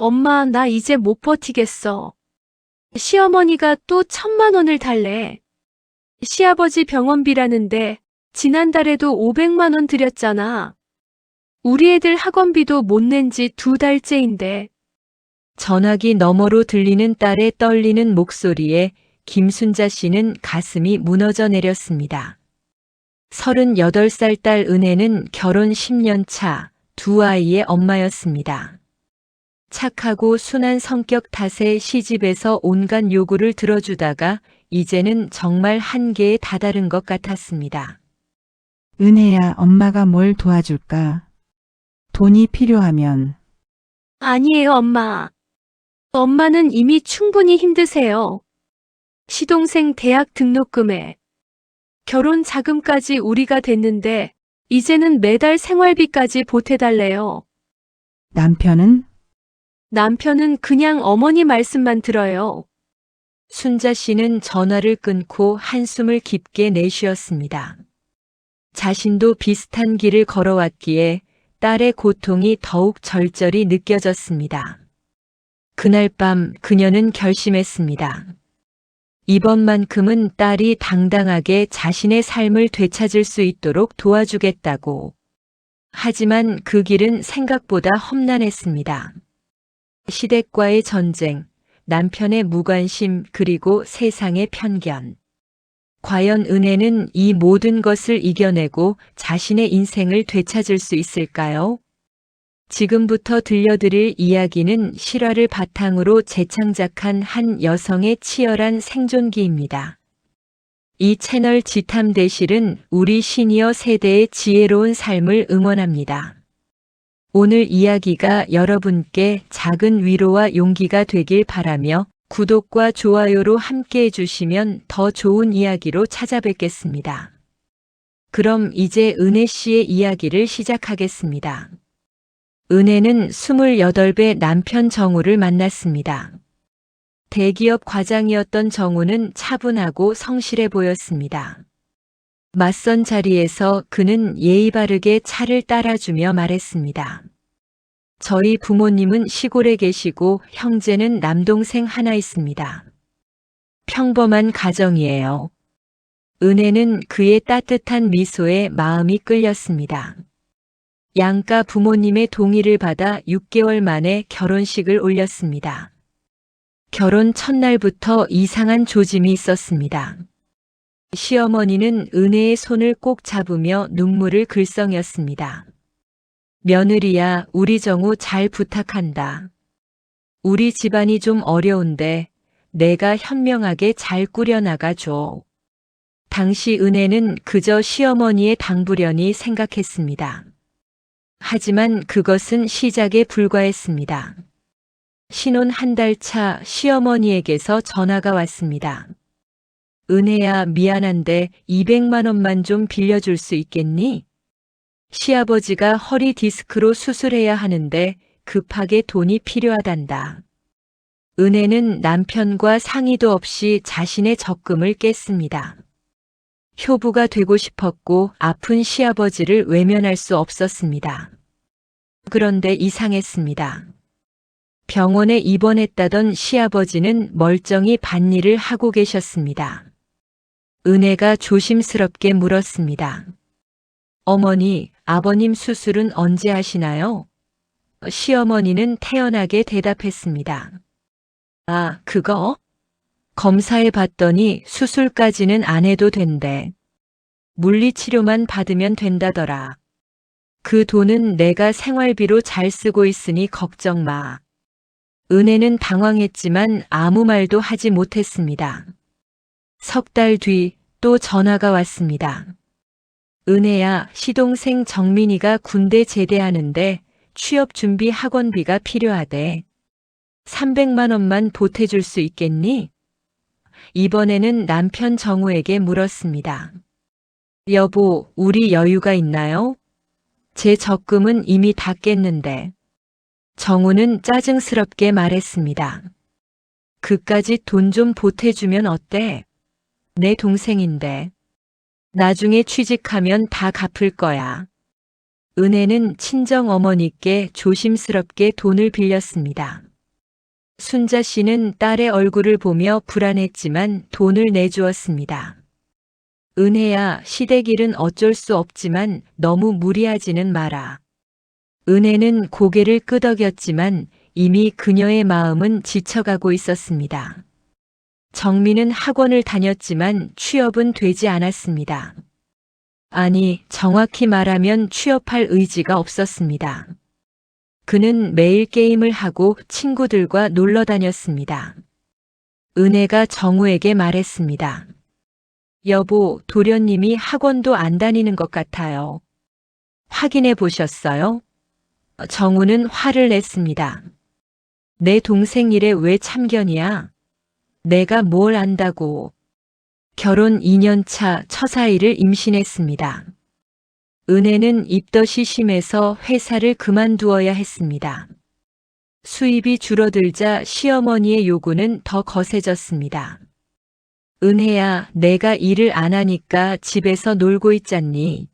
엄마, 나 이제 못 버티겠어. 시어머니가 또 1,000만 원을 달래. 시아버지 병원비라는데 지난달에도 500만 원 드렸잖아. 우리 애들 학원비도 못 낸 지 2달째인데. 전화기 너머로 들리는 딸의 떨리는 목소리에 김순자 씨는 가슴이 무너져 내렸습니다. 38살 딸 은혜는 결혼 10년 차 두 아이의 엄마였습니다. 착하고 순한 성격 탓에 시집에서 온갖 요구를 들어주다가 이제는 정말 한계에 다다른 것 같았습니다. 은혜야, 엄마가 뭘 도와줄까? 돈이 필요하면. 아니에요, 엄마. 엄마는 이미 충분히 힘드세요. 시동생 대학 등록금에 결혼 자금까지 우리가 됐는데 이제는 매달 생활비까지 보태달래요. 남편은? 남편은 그냥 어머니 말씀만 들어요. 순자 씨는 전화를 끊고 한숨을 깊게 내쉬었습니다. 자신도 비슷한 길을 걸어왔기에 딸의 고통이 더욱 절절히 느껴졌습니다. 그날 밤 그녀는 결심했습니다. 이번만큼은 딸이 당당하게 자신의 삶을 되찾을 수 있도록 도와주겠다고. 하지만 그 길은 생각보다 험난했습니다. 시댁과의 전쟁, 남편의 무관심 그리고 세상의 편견. 과연 은혜는 이 모든 것을 이겨내고 자신의 인생을 되찾을 수 있을까요? 지금부터 들려드릴 이야기는 실화를 바탕으로 재창작한 한 여성의 치열한 생존기입니다. 이 채널 지탐대실은 우리 시니어 세대의 지혜로운 삶을 응원합니다. 오늘 이야기가 여러분께 작은 위로와 용기가 되길 바라며 구독과 좋아요로 함께 해주시면 더 좋은 이야기로 찾아뵙겠습니다. 그럼 이제 은혜 씨의 이야기를 시작하겠습니다. 은혜는 28배 남편 정우를 만났습니다. 대기업 과장이었던 정우는 차분하고 성실해 보였습니다. 맞선 자리에서 그는 예의 바르게 차를 따라주며 말했습니다. 저희 부모님은 시골에 계시고 형제는 남동생 하나 있습니다. 평범한 가정이에요. 은혜는 그의 따뜻한 미소에 마음이 끌렸습니다. 양가 부모님의 동의를 받아 6개월 만에 결혼식을 올렸습니다. 결혼 첫날부터 이상한 조짐이 있었습니다. 시어머니는 은혜의 손을 꼭 잡으며 눈물을 글썽였습니다. 며느리야, 우리 정우 잘 부탁한다. 우리 집안이 좀 어려운데 내가 현명하게 잘 꾸려나가줘. 당시 은혜는 그저 시어머니의 당부려니 생각했습니다. 하지만 그것은 시작에 불과했습니다. 신혼 한 달 차 시어머니에게서 전화가 왔습니다. 은혜야, 미안한데 200만 원만 좀 빌려줄 수 있겠니? 시아버지가 허리 디스크로 수술해야 하는데 급하게 돈이 필요하단다. 은혜는 남편과 상의도 없이 자신의 적금을 깼습니다. 효부가 되고 싶었고 아픈 시아버지를 외면할 수 없었습니다. 그런데 이상했습니다. 병원에 입원했다던 시아버지는 멀쩡히 밭일을 하고 계셨습니다. 은혜가 조심스럽게 물었습니다. 어머니, 아버님 수술은 언제 하시나요? 시어머니는 태연하게 대답했습니다. 아, 그거? 검사해 봤더니 수술까지는 안 해도 된대. 물리치료만 받으면 된다더라. 그 돈은 내가 생활비로 잘 쓰고 있으니 걱정 마. 은혜는 당황했지만 아무 말도 하지 못했습니다. 석 달 뒤 또 전화가 왔습니다. 은혜야, 시동생 정민이가 군대 제대하는데 취업 준비 학원비가 필요하대. 300만 원만 보태줄 수 있겠니? 이번에는 남편 정우에게 물었습니다. 여보, 우리 여유가 있나요? 제 적금은 이미 다 깼는데. 정우는 짜증스럽게 말했습니다. 그까짓 돈 좀 보태주면 어때? 내 동생인데. 나중에 취직하면 다 갚을 거야. 은혜는 친정 어머니께 조심스럽게 돈을 빌렸습니다. 순자 씨는 딸의 얼굴을 보며 불안했지만 돈을 내주었습니다. 은혜야, 시댁일은 어쩔 수 없지만 너무 무리하지는 마라. 은혜는 고개를 끄덕였지만 이미 그녀의 마음은 지쳐가고 있었습니다. 정민은 학원을 다녔지만 취업은 되지 않았습니다. 아니, 정확히 말하면 취업할 의지가 없었습니다. 그는 매일 게임을 하고 친구들과 놀러 다녔습니다. 은혜가 정우에게 말했습니다. 여보, 도련님이 학원도 안 다니는 것 같아요. 확인해 보셨어요? 정우는 화를 냈습니다. 내 동생 일에 왜 참견이야? 내가 뭘 안다고. 결혼 2년 차 처사이를 임신했습니다. 은혜는 입덧이 심해서 회사를 그만두어야 했습니다. 수입이 줄어들자 시어머니의 요구는 더 거세졌습니다. 은혜야, 내가 일을 안 하니까 집에서 놀고 있잖니.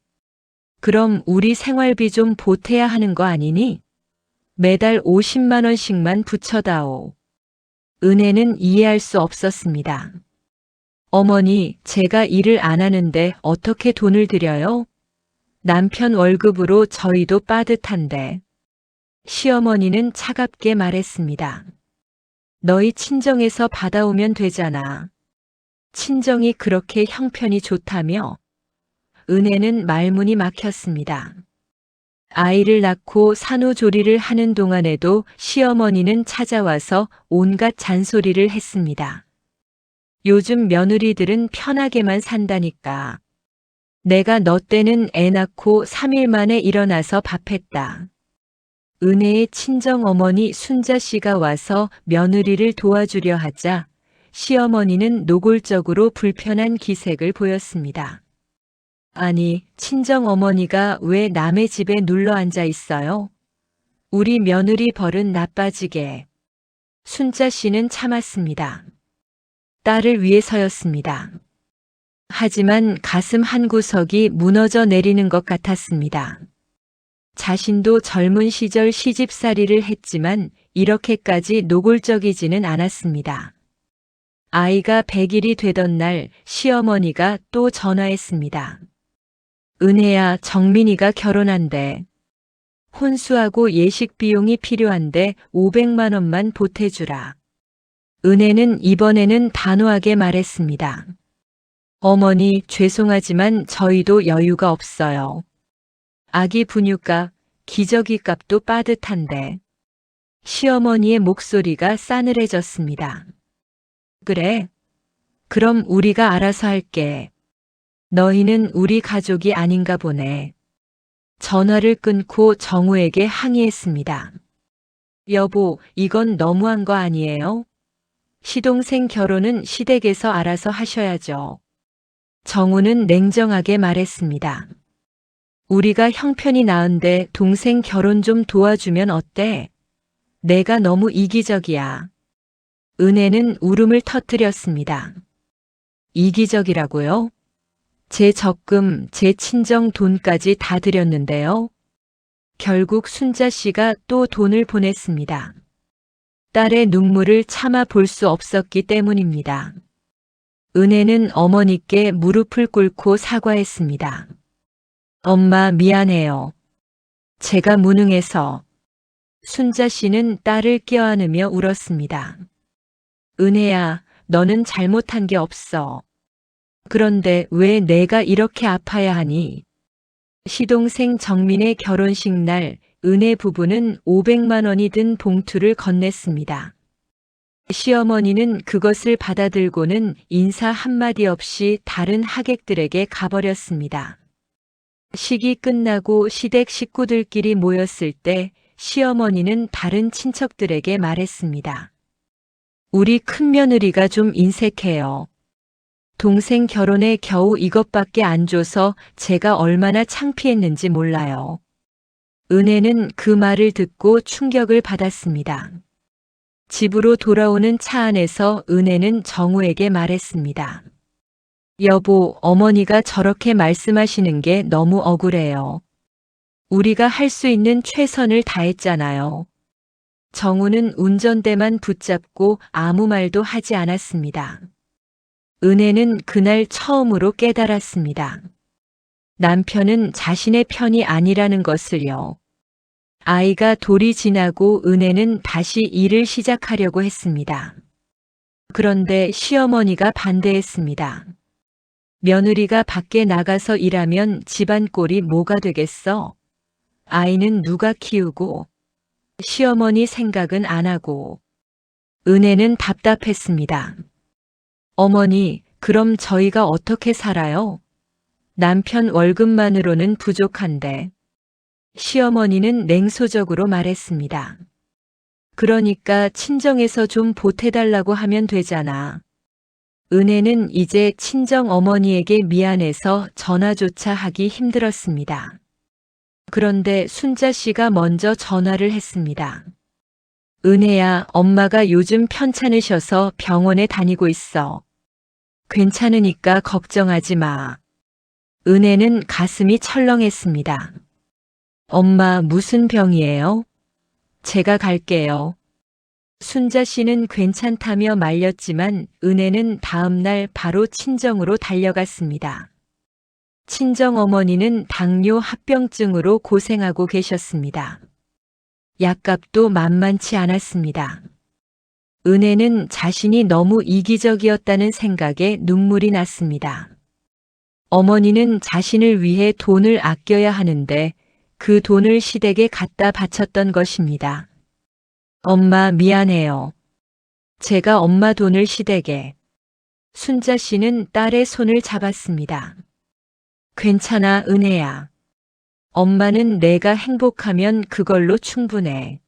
그럼 우리 생활비 좀 보태야 하는 거 아니니? 매달 50만 원씩만 붙여다오. 은혜는 이해할 수 없었습니다. 어머니, 제가 일을 안 하는데 어떻게 돈을 드려요? 남편 월급으로 저희도 빠듯한데. 시어머니는 차갑게 말했습니다. 너희 친정에서 받아오면 되잖아. 친정이 그렇게 형편이 좋다며? 은혜는 말문이 막혔습니다. 아이를 낳고 산후조리를 하는 동안에도 시어머니는 찾아와서 온갖 잔소리를 했습니다. 요즘 며느리들은 편하게만 산다니까. 내가 너 때는 애 낳고 3일 만에 일어나서 밥했다. 은혜의 친정어머니 순자 씨가 와서 며느리를 도와주려 하자 시어머니는 노골적으로 불편한 기색을 보였습니다. 아니, 친정어머니가 왜 남의 집에 눌러 앉아 있어요? 우리 며느리 벌은 나빠지게. 순자 씨는 참았습니다. 딸을 위해서였습니다. 하지만 가슴 한구석이 무너져 내리는 것 같았습니다. 자신도 젊은 시절 시집살이를 했지만 이렇게까지 노골적이지는 않았습니다. 아이가 100일이 되던 날 시어머니가 또 전화했습니다. 은혜야, 정민이가 결혼한대. 혼수하고 예식 비용이 필요한데 500만 원만 보태주라. 은혜는 이번에는 단호하게 말했습니다. 어머니, 죄송하지만 저희도 여유가 없어요. 아기 분유값, 기저귀 값도 빠듯한데. 시어머니의 목소리가 싸늘해졌습니다. 그래? 그럼 우리가 알아서 할게. 너희는 우리 가족이 아닌가 보네. 전화를 끊고 정우에게 항의했습니다. 여보, 이건 너무한 거 아니에요? 시동생 결혼은 시댁에서 알아서 하셔야죠. 정우는 냉정하게 말했습니다. 우리가 형편이 나은데 동생 결혼 좀 도와주면 어때? 내가 너무 이기적이야. 은혜는 울음을 터뜨렸습니다. 이기적이라고요? 제 적금, 제 친정 돈까지 다 드렸는데요. 결국 순자 씨가 또 돈을 보냈습니다. 딸의 눈물을 참아 볼 수 없었기 때문입니다. 은혜는 어머니께 무릎을 꿇고 사과했습니다. 엄마, 미안해요. 제가 무능해서. 순자 씨는 딸을 껴안으며 울었습니다. 은혜야, 너는 잘못한 게 없어. 그런데 왜 내가 이렇게 아파야 하니? 시동생 정민의 결혼식 날 은혜 부부는 500만 원이 든 봉투를 건넸습니다. 시어머니는 그것을 받아들고는 인사 한마디 없이 다른 하객들에게 가버렸습니다. 식이 끝나고 시댁 식구들끼리 모였을 때 시어머니는 다른 친척들에게 말했습니다. 우리 큰며느리가 좀 인색해요. 동생 결혼에 겨우 이것밖에 안 줘서 제가 얼마나 창피했는지 몰라요. 은혜는 그 말을 듣고 충격을 받았습니다. 집으로 돌아오는 차 안에서 은혜는 정우에게 말했습니다. 여보, 어머니가 저렇게 말씀하시는 게 너무 억울해요. 우리가 할 수 있는 최선을 다했잖아요. 정우는 운전대만 붙잡고 아무 말도 하지 않았습니다. 은혜는 그날 처음으로 깨달았습니다. 남편은 자신의 편이 아니라는 것을요. 아이가 돌이 지나고 은혜는 다시 일을 시작하려고 했습니다. 그런데 시어머니가 반대했습니다. 며느리가 밖에 나가서 일하면 집안 꼴이 뭐가 되겠어? 아이는 누가 키우고? 시어머니 생각은 안 하고. 은혜는 답답했습니다. 어머니, 그럼 저희가 어떻게 살아요? 남편 월급만으로는 부족한데. 시어머니는 냉소적으로 말했습니다. 그러니까 친정에서 좀 보태달라고 하면 되잖아. 은혜는 이제 친정 어머니에게 미안해서 전화조차 하기 힘들었습니다. 그런데 순자 씨가 먼저 전화를 했습니다. 은혜야, 엄마가 요즘 편찮으셔서 병원에 다니고 있어. 괜찮으니까 걱정하지 마. 은혜는 가슴이 철렁했습니다. 엄마, 무슨 병이에요? 제가 갈게요. 순자 씨는 괜찮다며 말렸지만 은혜는 다음 날 바로 친정으로 달려갔습니다. 친정 어머니는 당뇨 합병증으로 고생하고 계셨습니다. 약값도 만만치 않았습니다. 은혜는 자신이 너무 이기적이었다는 생각에 눈물이 났습니다. 어머니는 자신을 위해 돈을 아껴야 하는데 그 돈을 시댁에 갖다 바쳤던 것입니다. 엄마, 미안해요. 제가 엄마 돈을 시댁에. 순자 씨는 딸의 손을 잡았습니다. 괜찮아, 은혜야. 엄마는 내가 행복하면 그걸로 충분해.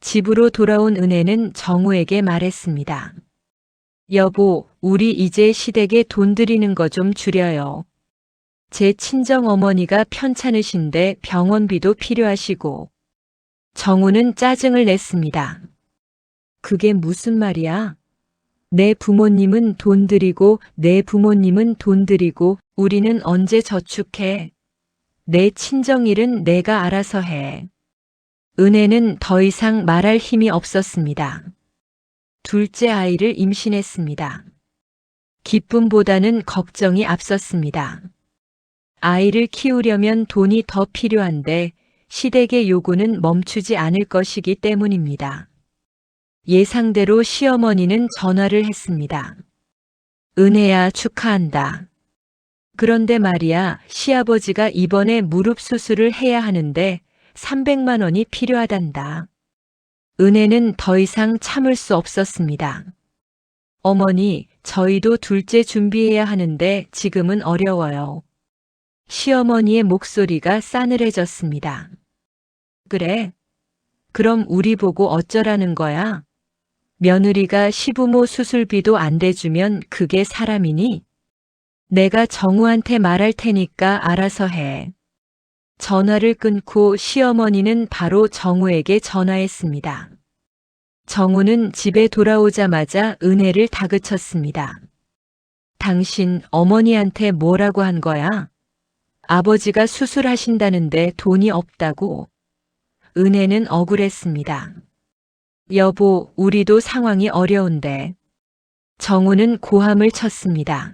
집으로 돌아온 은혜는 정우에게 말했습니다. 여보, 우리 이제 시댁에 돈 드리는 거 좀 줄여요. 제 친정 어머니가 편찮으신데 병원비도 필요하시고. 정우는 짜증을 냈습니다. 그게 무슨 말이야? 내 부모님은 돈 드리고 내 부모님은 돈 드리고 우리는 언제 저축해? 내 친정일은 내가 알아서 해. 은혜는 더 이상 말할 힘이 없었습니다. 둘째 아이를 임신했습니다. 기쁨보다는 걱정이 앞섰습니다. 아이를 키우려면 돈이 더 필요한데 시댁의 요구는 멈추지 않을 것이기 때문입니다. 예상대로 시어머니는 전화를 했습니다. 은혜야, 축하한다. 그런데 말이야, 시아버지가 이번에 무릎 수술을 해야 하는데 300만 원이 필요하단다. 은혜는 더 이상 참을 수 없었습니다. 어머니, 저희도 둘째 준비해야 하는데 지금은 어려워요. 시어머니의 목소리가 싸늘해졌습니다. 그래? 그럼 우리 보고 어쩌라는 거야? 며느리가 시부모 수술비도 안 대주면 그게 사람이니? 내가 정우한테 말할 테니까 알아서 해. 전화를 끊고 시어머니는 바로 정우에게 전화했습니다. 정우는 집에 돌아오자마자 은혜를 다그쳤습니다. 당신 어머니한테 뭐라고 한 거야? 아버지가 수술하신다는데 돈이 없다고. 은혜는 억울했습니다. 여보, 우리도 상황이 어려운데. 정우는 고함을 쳤습니다.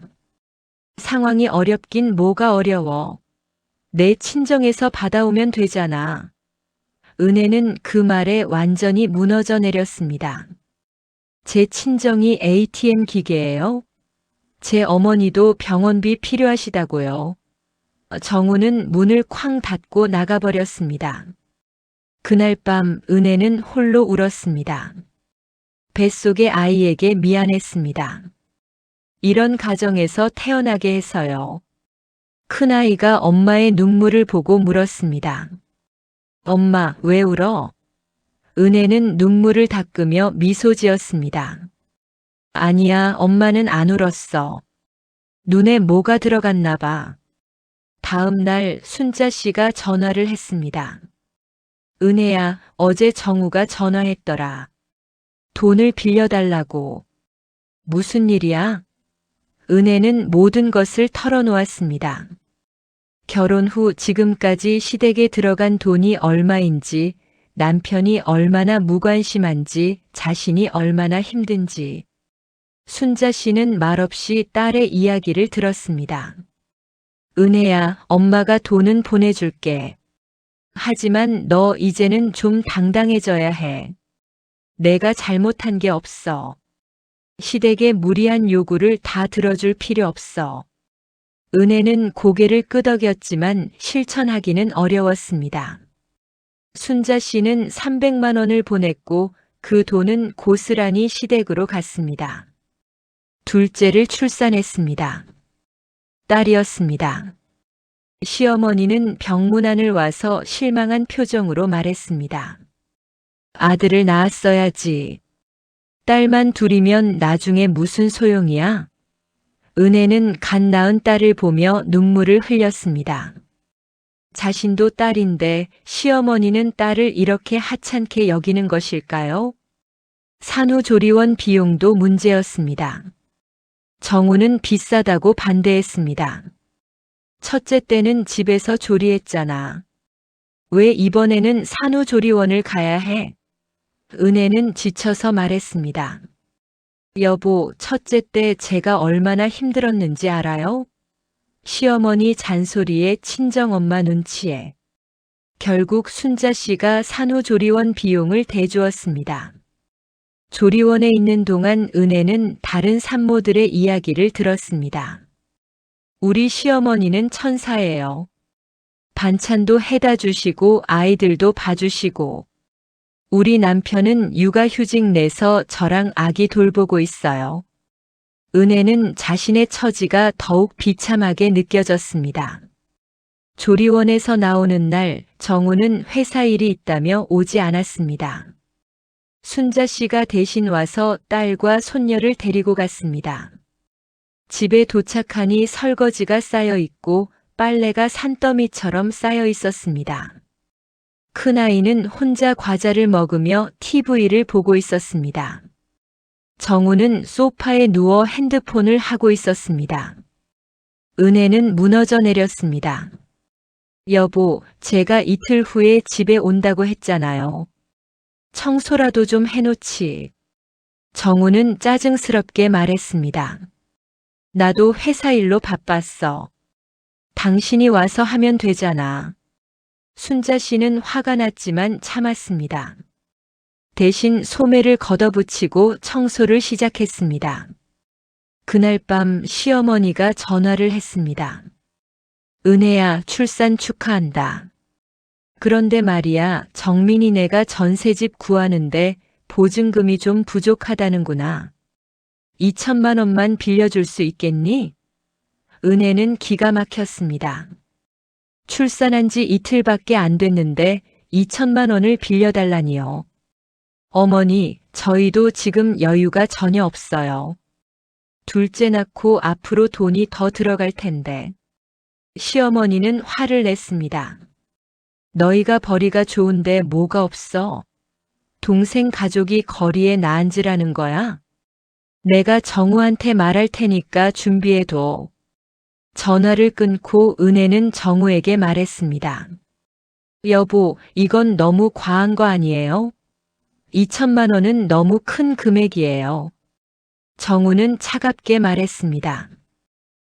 상황이 어렵긴 뭐가 어려워. 내 친정에서 받아오면 되잖아. 은혜는 그 말에 완전히 무너져 내렸습니다. 제 친정이 ATM 기계예요? 제 어머니도 병원비 필요하시다고요. 정우는 문을 쾅 닫고 나가버렸습니다. 그날 밤 은혜는 홀로 울었습니다. 뱃속의 아이에게 미안했습니다. 이런 가정에서 태어나게 해서요. 큰아이가 엄마의 눈물을 보고 물었습니다. 엄마, 왜 울어? 은혜는 눈물을 닦으며 미소 지었습니다. 아니야, 엄마는 안 울었어. 눈에 뭐가 들어갔나 봐. 다음 날 순자 씨가 전화를 했습니다. 은혜야, 어제 정우가 전화했더라. 돈을 빌려달라고. 무슨 일이야? 은혜는 모든 것을 털어놓았습니다. 결혼 후 지금까지 시댁에 들어간 돈이 얼마인지, 남편이 얼마나 무관심한지, 자신이 얼마나 힘든지. 순자 씨는 말없이 딸의 이야기를 들었습니다. 은혜야, 엄마가 돈은 보내줄게. 하지만 너 이제는 좀 당당해져야 해. 내가 잘못한 게 없어. 시댁의 무리한 요구를 다 들어줄 필요 없어. 은혜는 고개를 끄덕였지만 실천하기는 어려웠습니다. 순자 씨는 300만 원을 보냈고 그 돈은 고스란히 시댁으로 갔습니다. 둘째를 출산했습니다. 딸이었습니다. 시어머니는 병문안을 와서 실망한 표정으로 말했습니다. 아들을 낳았어야지. 딸만 둘이면 나중에 무슨 소용이야? 은혜는 갓 낳은 딸을 보며 눈물을 흘렸습니다. 자신도 딸인데 시어머니는 딸을 이렇게 하찮게 여기는 것일까요? 산후조리원 비용도 문제였습니다. 정우는 비싸다고 반대했습니다. 첫째 때는 집에서 조리했잖아. 왜 이번에는 산후조리원을 가야 해? 은혜는 지쳐서 말했습니다. 여보, 첫째 때 제가 얼마나 힘들었는지 알아요? 시어머니 잔소리에 친정엄마 눈치에. 결국 순자 씨가 산후조리원 비용을 대주었습니다. 조리원에 있는 동안 은혜는 다른 산모들의 이야기를 들었습니다. 우리 시어머니는 천사예요. 반찬도 해다 주시고 아이들도 봐주시고. 우리 남편은 육아휴직 내서 저랑 아기 돌보고 있어요. 은혜는 자신의 처지가 더욱 비참하게 느껴졌습니다. 조리원에서 나오는 날 정우는 회사 일이 있다며 오지 않았습니다. 순자 씨가 대신 와서 딸과 손녀를 데리고 갔습니다. 집에 도착하니 설거지가 쌓여 있고 빨래가 산더미처럼 쌓여 있었습니다. 큰아이는 혼자 과자를 먹으며 TV를 보고 있었습니다. 정우는 소파에 누워 핸드폰을 하고 있었습니다. 은혜는 무너져 내렸습니다. 여보, 제가 이틀 후에 집에 온다고 했잖아요. 청소라도 좀 해놓지. 정우는 짜증스럽게 말했습니다. 나도 회사 일로 바빴어. 당신이 와서 하면 되잖아. 순자 씨는 화가 났지만 참았습니다. 대신 소매를 걷어붙이고 청소를 시작했습니다. 그날 밤 시어머니가 전화를 했습니다. 은혜야, 출산 축하한다. 그런데 말이야, 정민이네가 전셋집 구하는데 보증금이 좀 부족하다는구나. 2천만 원만 빌려줄 수 있겠니? 은혜는 기가 막혔습니다. 출산한 지 이틀밖에 안 됐는데 2천만 원을 빌려달라니요. 어머니, 저희도 지금 여유가 전혀 없어요. 둘째 낳고 앞으로 돈이 더 들어갈 텐데. 시어머니는 화를 냈습니다. 너희가 벌이가 좋은데 뭐가 없어? 동생 가족이 거리에 나앉으라는 거야? 내가 정우한테 말할 테니까 준비해둬. 전화를 끊고 은혜는 정우에게 말했습니다. 여보, 이건 너무 과한 거 아니에요? 2천만 원은 너무 큰 금액이에요. 정우는 차갑게 말했습니다.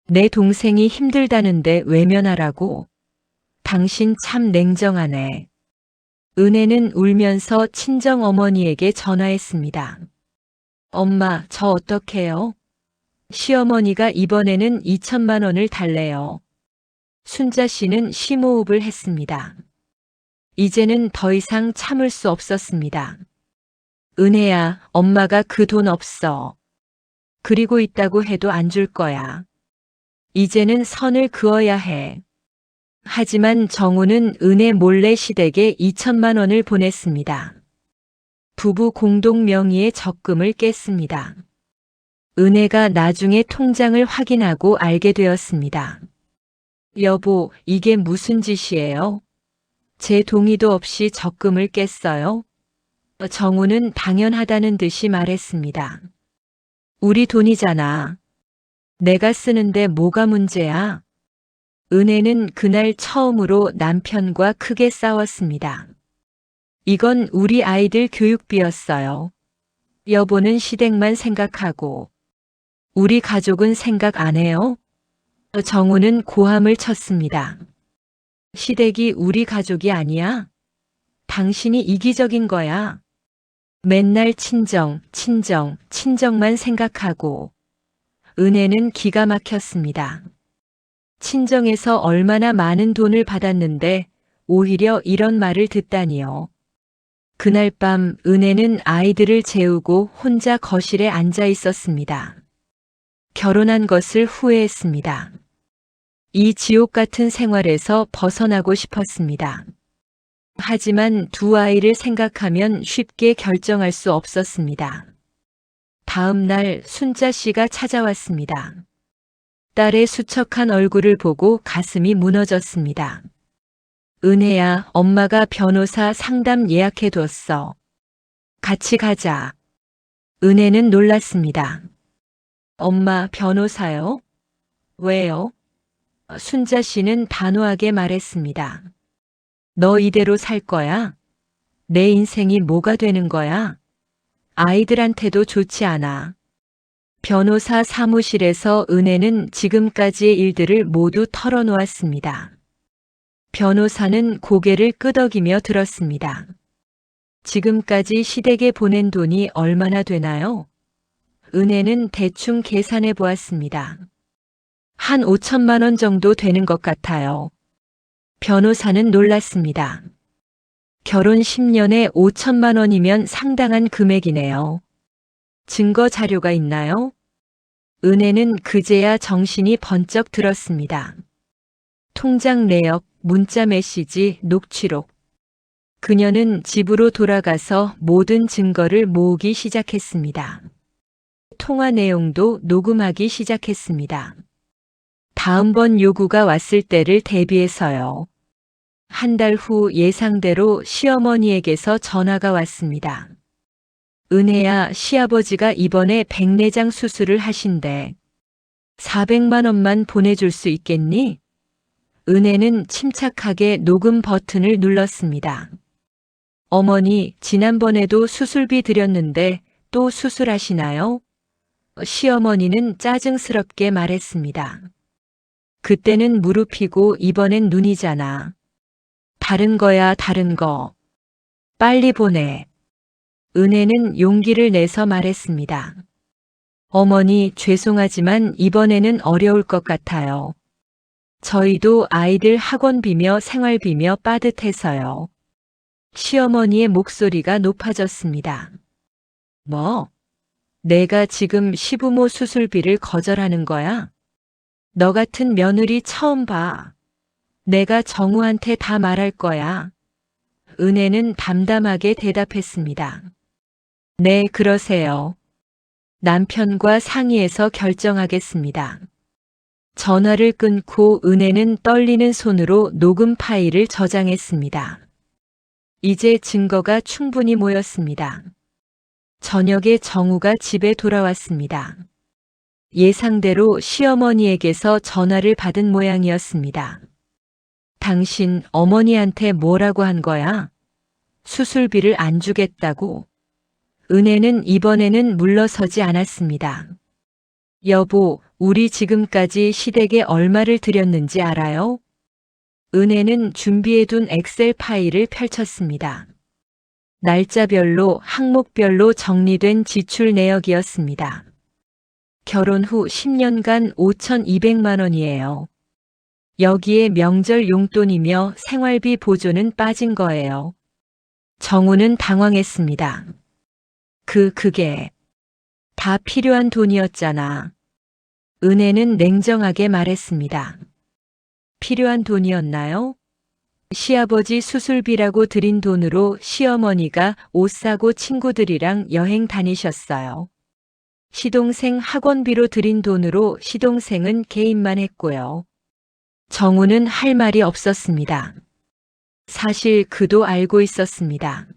내 동생이 힘들다는데 외면하라고? 당신 참 냉정하네. 은혜는 울면서 친정어머니에게 전화했습니다. 엄마, 저 어떡해요? 시어머니가 이번에는 2천만 원을 달래요. 순자 씨는 심호흡을 했습니다. 이제는 더 이상 참을 수 없었습니다. 은혜야, 엄마가 그 돈 없어. 그리고 있다고 해도 안 줄 거야. 이제는 선을 그어야 해. 하지만 정우는 은혜 몰래 시댁에 2천만 원을 보냈습니다. 부부 공동 명의의 적금을 깼습니다. 은혜가 나중에 통장을 확인하고 알게 되었습니다. 여보, 이게 무슨 짓이에요? 제 동의도 없이 적금을 깼어요? 정우는 당연하다는 듯이 말했습니다. 우리 돈이잖아. 내가 쓰는데 뭐가 문제야? 은혜는 그날 처음으로 남편과 크게 싸웠습니다. 이건 우리 아이들 교육비였어요. 여보는 시댁만 생각하고 우리 가족은 생각 안 해요? 정우는 고함을 쳤습니다. 시댁이 우리 가족이 아니야? 당신이 이기적인 거야. 맨날 친정, 친정, 친정만 생각하고. 은혜는 기가 막혔습니다. 친정에서 얼마나 많은 돈을 받았는데 오히려 이런 말을 듣다니요. 그날 밤 은혜는 아이들을 재우고 혼자 거실에 앉아 있었습니다. 결혼한 것을 후회했습니다. 이 지옥 같은 생활에서 벗어나고 싶었습니다. 하지만 두 아이를 생각하면 쉽게 결정할 수 없었습니다. 다음 날 순자 씨가 찾아왔습니다. 딸의 수척한 얼굴을 보고 가슴이 무너졌습니다. 은혜야, 엄마가 변호사 상담 예약해뒀어. 같이 가자. 은혜는 놀랐습니다. 엄마, 변호사요? 왜요? 순자 씨는 단호하게 말했습니다. 너 이대로 살 거야? 내 인생이 뭐가 되는 거야? 아이들한테도 좋지 않아. 변호사 사무실에서 은혜는 지금까지의 일들을 모두 털어놓았습니다. 변호사는 고개를 끄덕이며 들었습니다. 지금까지 시댁에 보낸 돈이 얼마나 되나요? 은혜는 대충 계산해 보았습니다. 한 5천만 원 정도 되는 것 같아요. 변호사는 놀랐습니다. 결혼 10년에 5천만 원이면 상당한 금액이네요. 증거 자료가 있나요? 은혜는 그제야 정신이 번쩍 들었습니다. 통장 내역, 문자 메시지, 녹취록. 그녀는 집으로 돌아가서 모든 증거를 모으기 시작했습니다. 통화 내용도 녹음하기 시작했습니다. 다음번 요구가 왔을 때를 대비해서요. 한 달 후 예상대로 시어머니에게서 전화가 왔습니다. 은혜야, 시아버지가 이번에 백내장 수술을 하신대. 400만 원만 보내줄 수 있겠니? 은혜는 침착하게 녹음 버튼을 눌렀습니다. 어머니, 지난번에도 수술비 드렸는데 또 수술하시나요? 시어머니는 짜증스럽게 말했습니다. 그때는 무릎이고 이번엔 눈이잖아. 다른 거야, 다른 거. 빨리 보내. 은혜는 용기를 내서 말했습니다. 어머니, 죄송하지만 이번에는 어려울 것 같아요. 저희도 아이들 학원비며 생활비며 빠듯해서요. 시어머니의 목소리가 높아졌습니다. 뭐? 내가 지금 시부모 수술비를 거절하는 거야? 너 같은 며느리 처음 봐. 내가 정우한테 다 말할 거야. 은혜는 담담하게 대답했습니다. 네, 그러세요. 남편과 상의해서 결정하겠습니다. 전화를 끊고 은혜는 떨리는 손으로 녹음 파일을 저장했습니다. 이제 증거가 충분히 모였습니다. 저녁에 정우가 집에 돌아왔습니다. 예상대로 시어머니에게서 전화를 받은 모양이었습니다. 당신 어머니한테 뭐라고 한 거야? 수술비를 안 주겠다고. 은혜는 이번에는 물러서지 않았습니다. 여보, 우리 지금까지 시댁에 얼마를 드렸는지 알아요? 은혜는 준비해둔 엑셀 파일을 펼쳤습니다. 날짜별로, 항목별로 정리된 지출 내역이었습니다. 결혼 후 10년간 5,200만 원이에요. 여기에 명절 용돈이며 생활비 보조는 빠진 거예요. 정우는 당황했습니다. 그게 다 필요한 돈이었잖아. 은혜는 냉정하게 말했습니다. 필요한 돈이었나요? 시아버지 수술비라고 드린 돈으로 시어머니가 옷 사고 친구들이랑 여행 다니셨어요. 시동생 학원비로 드린 돈으로 시동생은 개인만 했고요. 정우는 할 말이 없었습니다. 사실 그도 알고 있었습니다.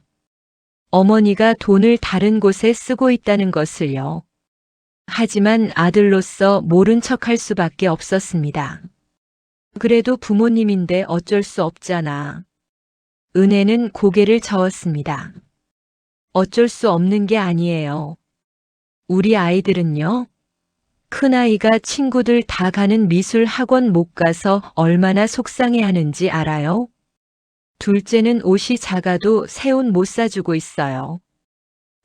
어머니가 돈을 다른 곳에 쓰고 있다는 것을요. 하지만 아들로서 모른 척할 수밖에 없었습니다. 그래도 부모님인데 어쩔 수 없잖아. 은혜는 고개를 저었습니다. 어쩔 수 없는 게 아니에요. 우리 아이들은요? 큰아이가 친구들 다 가는 미술 학원 못 가서 얼마나 속상해 하는지 알아요? 둘째는 옷이 작아도 새 옷 못 사주고 있어요.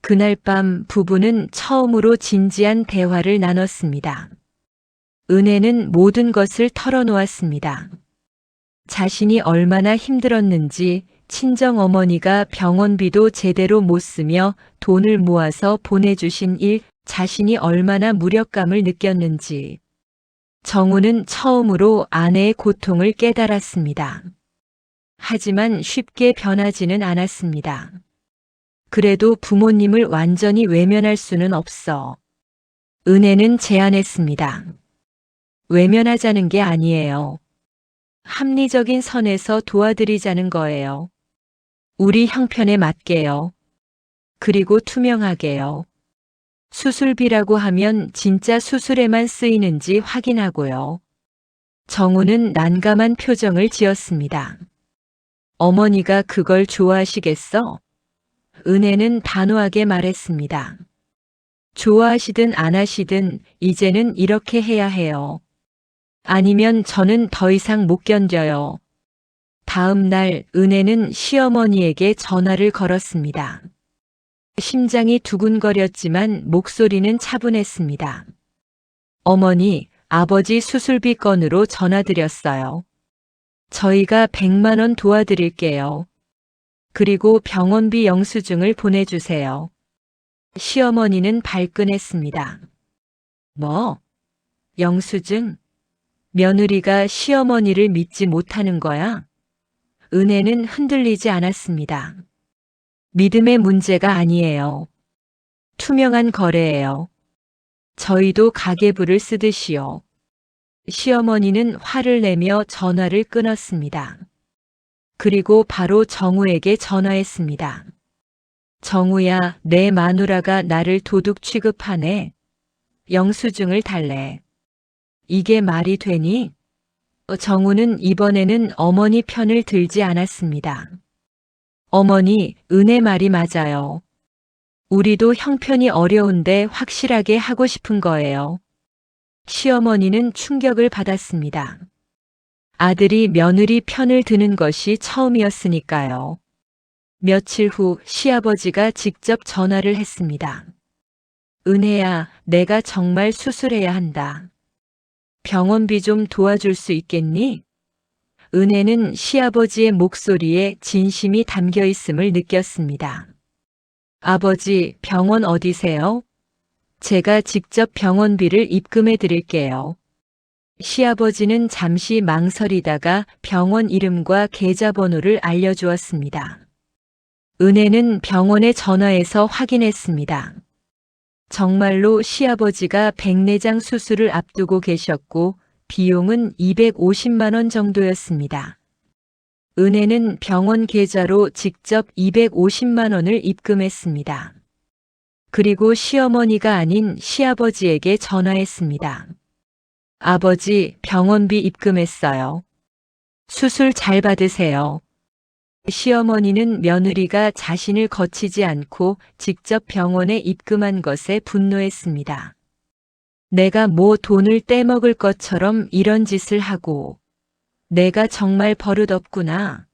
그날 밤 부부는 처음으로 진지한 대화를 나눴습니다. 은혜는 모든 것을 털어놓았습니다. 자신이 얼마나 힘들었는지, 친정 어머니가 병원비도 제대로 못 쓰며 돈을 모아서 보내주신 일, 자신이 얼마나 무력감을 느꼈는지. 정우는 처음으로 아내의 고통을 깨달았습니다. 하지만 쉽게 변하지는 않았습니다. 그래도 부모님을 완전히 외면할 수는 없어. 은혜는 제안했습니다. 외면하자는 게 아니에요. 합리적인 선에서 도와드리자는 거예요. 우리 형편에 맞게요. 그리고 투명하게요. 수술비라고 하면 진짜 수술에만 쓰이는지 확인하고요. 정우는 난감한 표정을 지었습니다. 어머니가 그걸 좋아하시겠어? 은혜는 단호하게 말했습니다. 좋아하시든 안 하시든 이제는 이렇게 해야 해요. 아니면 저는 더 이상 못 견뎌요. 다음 날 은혜는 시어머니에게 전화를 걸었습니다. 심장이 두근거렸지만 목소리는 차분했습니다. 어머니, 아버지 수술비 건으로 전화드렸어요. 저희가 100만 원 도와드릴게요. 그리고 병원비 영수증을 보내주세요. 시어머니는 발끈했습니다. 뭐? 영수증? 며느리가 시어머니를 믿지 못하는 거야? 은혜는 흔들리지 않았습니다. 믿음의 문제가 아니에요. 투명한 거래예요. 저희도 가계부를 쓰듯이요. 시어머니는 화를 내며 전화를 끊었습니다. 그리고 바로 정우에게 전화했습니다. 정우야, 내 마누라가 나를 도둑 취급하네. 영수증을 달래. 이게 말이 되니? 정우는 이번에는 어머니 편을 들지 않았습니다. 어머니, 은혜 말이 맞아요. 우리도 형편이 어려운데 확실하게 하고 싶은 거예요. 시어머니는 충격을 받았습니다. 아들이 며느리 편을 드는 것이 처음이었으니까요. 며칠 후 시아버지가 직접 전화를 했습니다. 은혜야, 내가 정말 수술해야 한다. 병원비 좀 도와줄 수 있겠니? 은혜는 시아버지의 목소리에 진심이 담겨 있음을 느꼈습니다. 아버지, 병원 어디세요? 제가 직접 병원비를 입금해 드릴게요. 시아버지는 잠시 망설이다가 병원 이름과 계좌번호를 알려주었습니다. 은혜는 병원에 전화해서 확인했습니다. 정말로 시아버지가 백내장 수술을 앞두고 계셨고 비용은 250만 원 정도였습니다. 은혜는 병원 계좌로 직접 250만 원을 입금했습니다. 그리고 시어머니가 아닌 시아버지에게 전화했습니다. 아버지, 병원비 입금했어요. 수술 잘 받으세요. 시어머니는 며느리가 자신을 거치지 않고 직접 병원에 입금한 것에 분노했습니다. 내가 뭐 돈을 떼먹을 것처럼 이런 짓을 하고, 내가 정말 버릇없구나.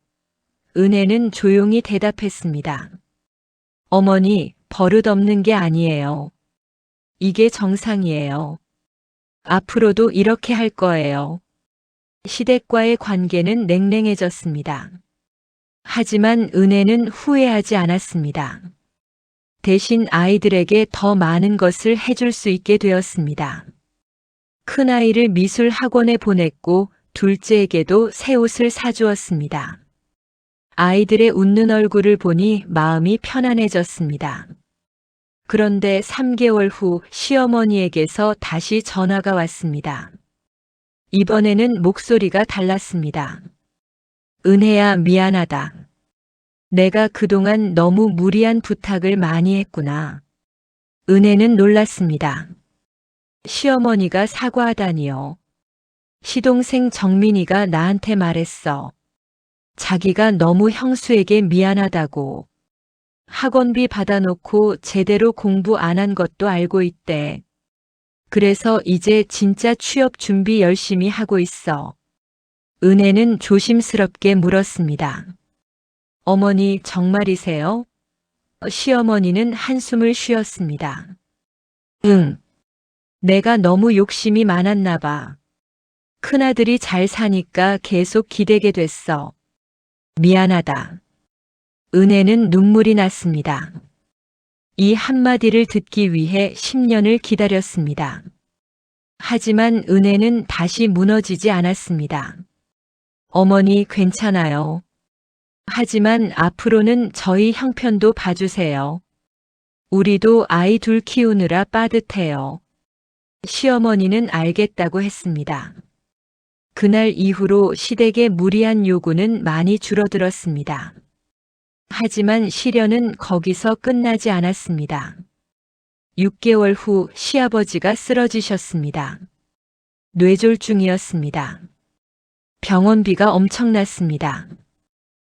은혜는 조용히 대답했습니다. 어머니, 버릇없는 게 아니에요. 이게 정상이에요. 앞으로도 이렇게 할 거예요. 시댁과의 관계는 냉랭해졌습니다. 하지만 은혜는 후회하지 않았습니다. 대신 아이들에게 더 많은 것을 해줄 수 있게 되었습니다. 큰아이를 미술 학원에 보냈고 둘째에게도 새 옷을 사주었습니다. 아이들의 웃는 얼굴을 보니 마음이 편안해졌습니다. 그런데 3개월 후 시어머니에게서 다시 전화가 왔습니다. 이번에는 목소리가 달랐습니다. 은혜야, 미안하다. 내가 그동안 너무 무리한 부탁을 많이 했구나. 은혜는 놀랐습니다. 시어머니가 사과하다니요. 시동생 정민이가 나한테 말했어. 자기가 너무 형수에게 미안하다고. 학원비 받아놓고 제대로 공부 안 한 것도 알고 있대. 그래서 이제 진짜 취업 준비 열심히 하고 있어. 은혜는 조심스럽게 물었습니다. 어머니 정말이세요? 시어머니는 한숨을 쉬었습니다. 응. 내가 너무 욕심이 많았나 봐. 큰아들이 잘 사니까 계속 기대게 됐어. 미안하다. 은혜는 눈물이 났습니다. 이 한마디를 듣기 위해 10년을 기다렸습니다. 하지만 은혜는 다시 무너지지 않았습니다. 어머니 괜찮아요. 하지만 앞으로는 저희 형편도 봐주세요. 우리도 아이 둘 키우느라 빠듯해요. 시어머니는 알겠다고 했습니다. 그날 이후로 시댁의 무리한 요구는 많이 줄어들었습니다. 하지만 시련은 거기서 끝나지 않았습니다. 6개월 후 시아버지가 쓰러지셨습니다. 뇌졸중이었습니다. 병원비가 엄청났습니다.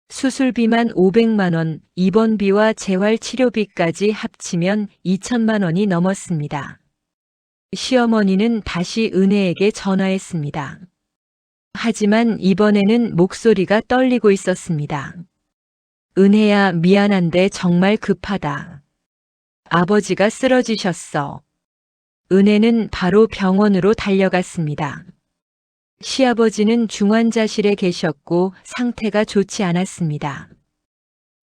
수술비만 500만 원, 입원비와 재활치료비까지 합치면 2천만 원이 넘었습니다. 시어머니는 다시 은혜에게 전화했습니다. 하지만 이번에는 목소리가 떨리고 있었습니다. 은혜야, 미안한데 정말 급하다. 아버지가 쓰러지셨어. 은혜는 바로 병원으로 달려갔습니다. 시아버지는 중환자실에 계셨고 상태가 좋지 않았습니다.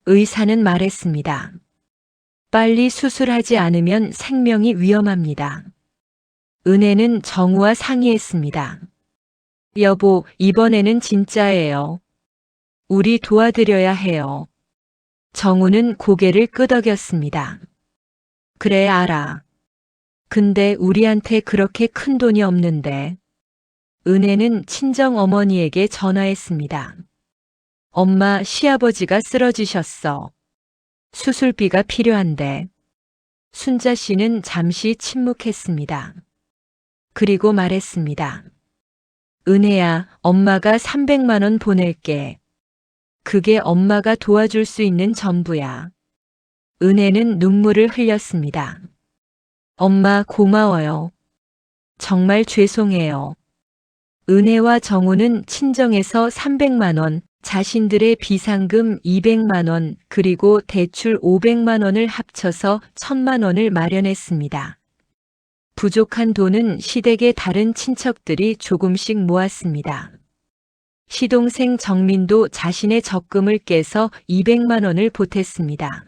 의사는 말했습니다. 빨리 수술하지 않으면 생명이 위험합니다. 은혜는 정우와 상의했습니다. 여보, 이번에는 진짜예요. 우리 도와드려야 해요. 정우는 고개를 끄덕였습니다. 그래, 알아. 근데 우리한테 그렇게 큰 돈이 없는데. 은혜는 친정 어머니에게 전화했습니다. 엄마, 시아버지가 쓰러지셨어. 수술비가 필요한데. 순자 씨는 잠시 침묵했습니다. 그리고 말했습니다. 은혜야, 엄마가 300만 원 보낼게. 그게 엄마가 도와줄 수 있는 전부야. 은혜는 눈물을 흘렸습니다. 엄마 고마워요. 정말 죄송해요. 은혜와 정우는 친정에서 300만 원, 자신들의 비상금 200만 원, 그리고 대출 500만 원을 합쳐서 1000만 원을 마련했습니다. 부족한 돈은 시댁의 다른 친척들이 조금씩 모았습니다. 시동생 정민도 자신의 적금을 깨서 200만 원을 보탰습니다.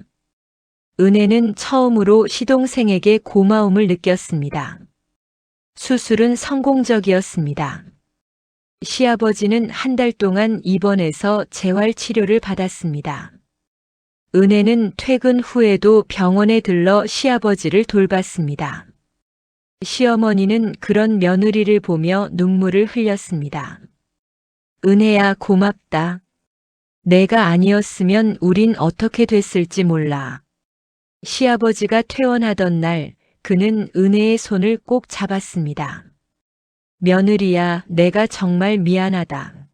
은혜는 처음으로 시동생에게 고마움을 느꼈습니다. 수술은 성공적이었습니다. 시아버지는 한 달 동안 입원해서 재활치료를 받았습니다. 은혜는 퇴근 후에도 병원에 들러 시아버지를 돌봤습니다. 시어머니는 그런 며느리를 보며 눈물을 흘렸습니다. 은혜야, 고맙다. 내가 아니었으면 우린 어떻게 됐을지 몰라. 시아버지가 퇴원하던 날 그는 은혜의 손을 꼭 잡았습니다. 며느리야, 내가 정말 미안하다.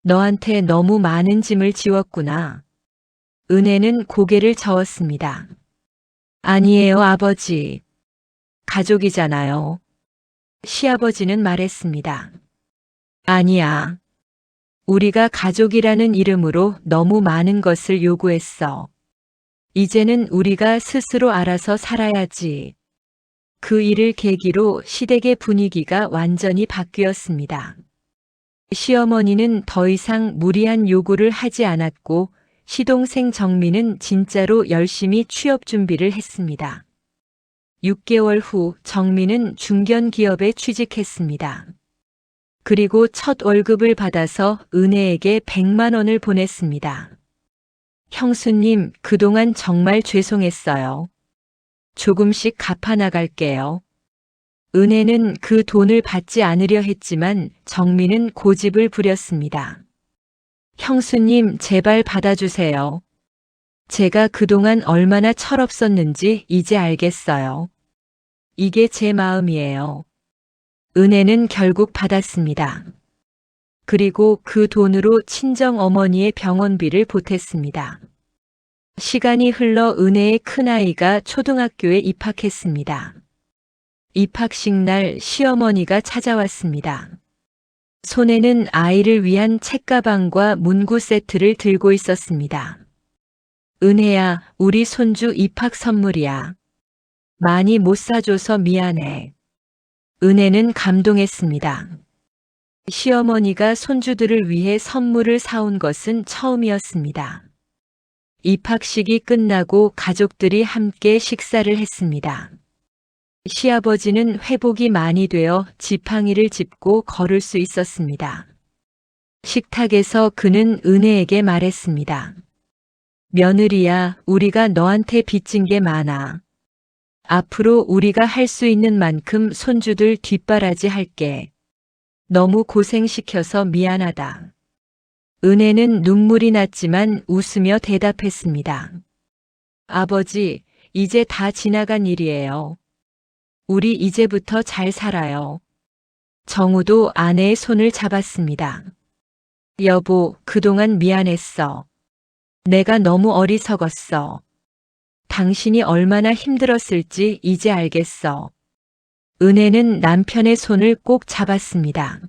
너한테 너무 많은 짐을 지웠구나. 은혜는 고개를 저었습니다. 아니에요, 아버지. 가족이잖아요. 시아버지는 말했습니다. 아니야. 우리가 가족이라는 이름으로 너무 많은 것을 요구했어. 이제는 우리가 스스로 알아서 살아야지. 그 일을 계기로 시댁의 분위기가 완전히 바뀌었습니다. 시어머니는 더 이상 무리한 요구를 하지 않았고 시동생 정민은 진짜로 열심히 취업 준비를 했습니다. 6개월 후 정민은 중견기업에 취직했습니다. 그리고 첫 월급을 받아서 은혜에게 100만 원을 보냈습니다. 형수님, 그동안 정말 죄송했어요. 조금씩 갚아나갈게요. 은혜는 그 돈을 받지 않으려 했지만 정민은 고집을 부렸습니다. 형수님, 제발 받아주세요. 제가 그동안 얼마나 철없었는지 이제 알겠어요. 이게 제 마음이에요. 은혜는 결국 받았습니다. 그리고 그 돈으로 친정 어머니의 병원비를 보탰습니다. 시간이 흘러 은혜의 큰아이가 초등학교에 입학했습니다. 입학식 날 시어머니가 찾아왔습니다. 손에는 아이를 위한 책가방과 문구 세트를 들고 있었습니다. 은혜야, 우리 손주 입학 선물이야. 많이 못 사줘서 미안해. 은혜는 감동했습니다. 시어머니가 손주들을 위해 선물을 사온 것은 처음이었습니다. 입학식이 끝나고 가족들이 함께 식사를 했습니다. 시아버지는 회복이 많이 되어 지팡이를 짚고 걸을 수 있었습니다. 식탁에서 그는 은혜에게 말했습니다. 며느리야, 우리가 너한테 빚진 게 많아. 앞으로 우리가 할 수 있는 만큼 손주들 뒷바라지 할게. 너무 고생시켜서 미안하다. 은혜는 눈물이 났지만 웃으며 대답했습니다. 아버지, 이제 다 지나간 일이에요. 우리 이제부터 잘 살아요. 정우도 아내의 손을 잡았습니다. 여보, 그동안 미안했어. 내가 너무 어리석었어. 당신이 얼마나 힘들었을지 이제 알겠어. 은혜는 남편의 손을 꼭 잡았습니다.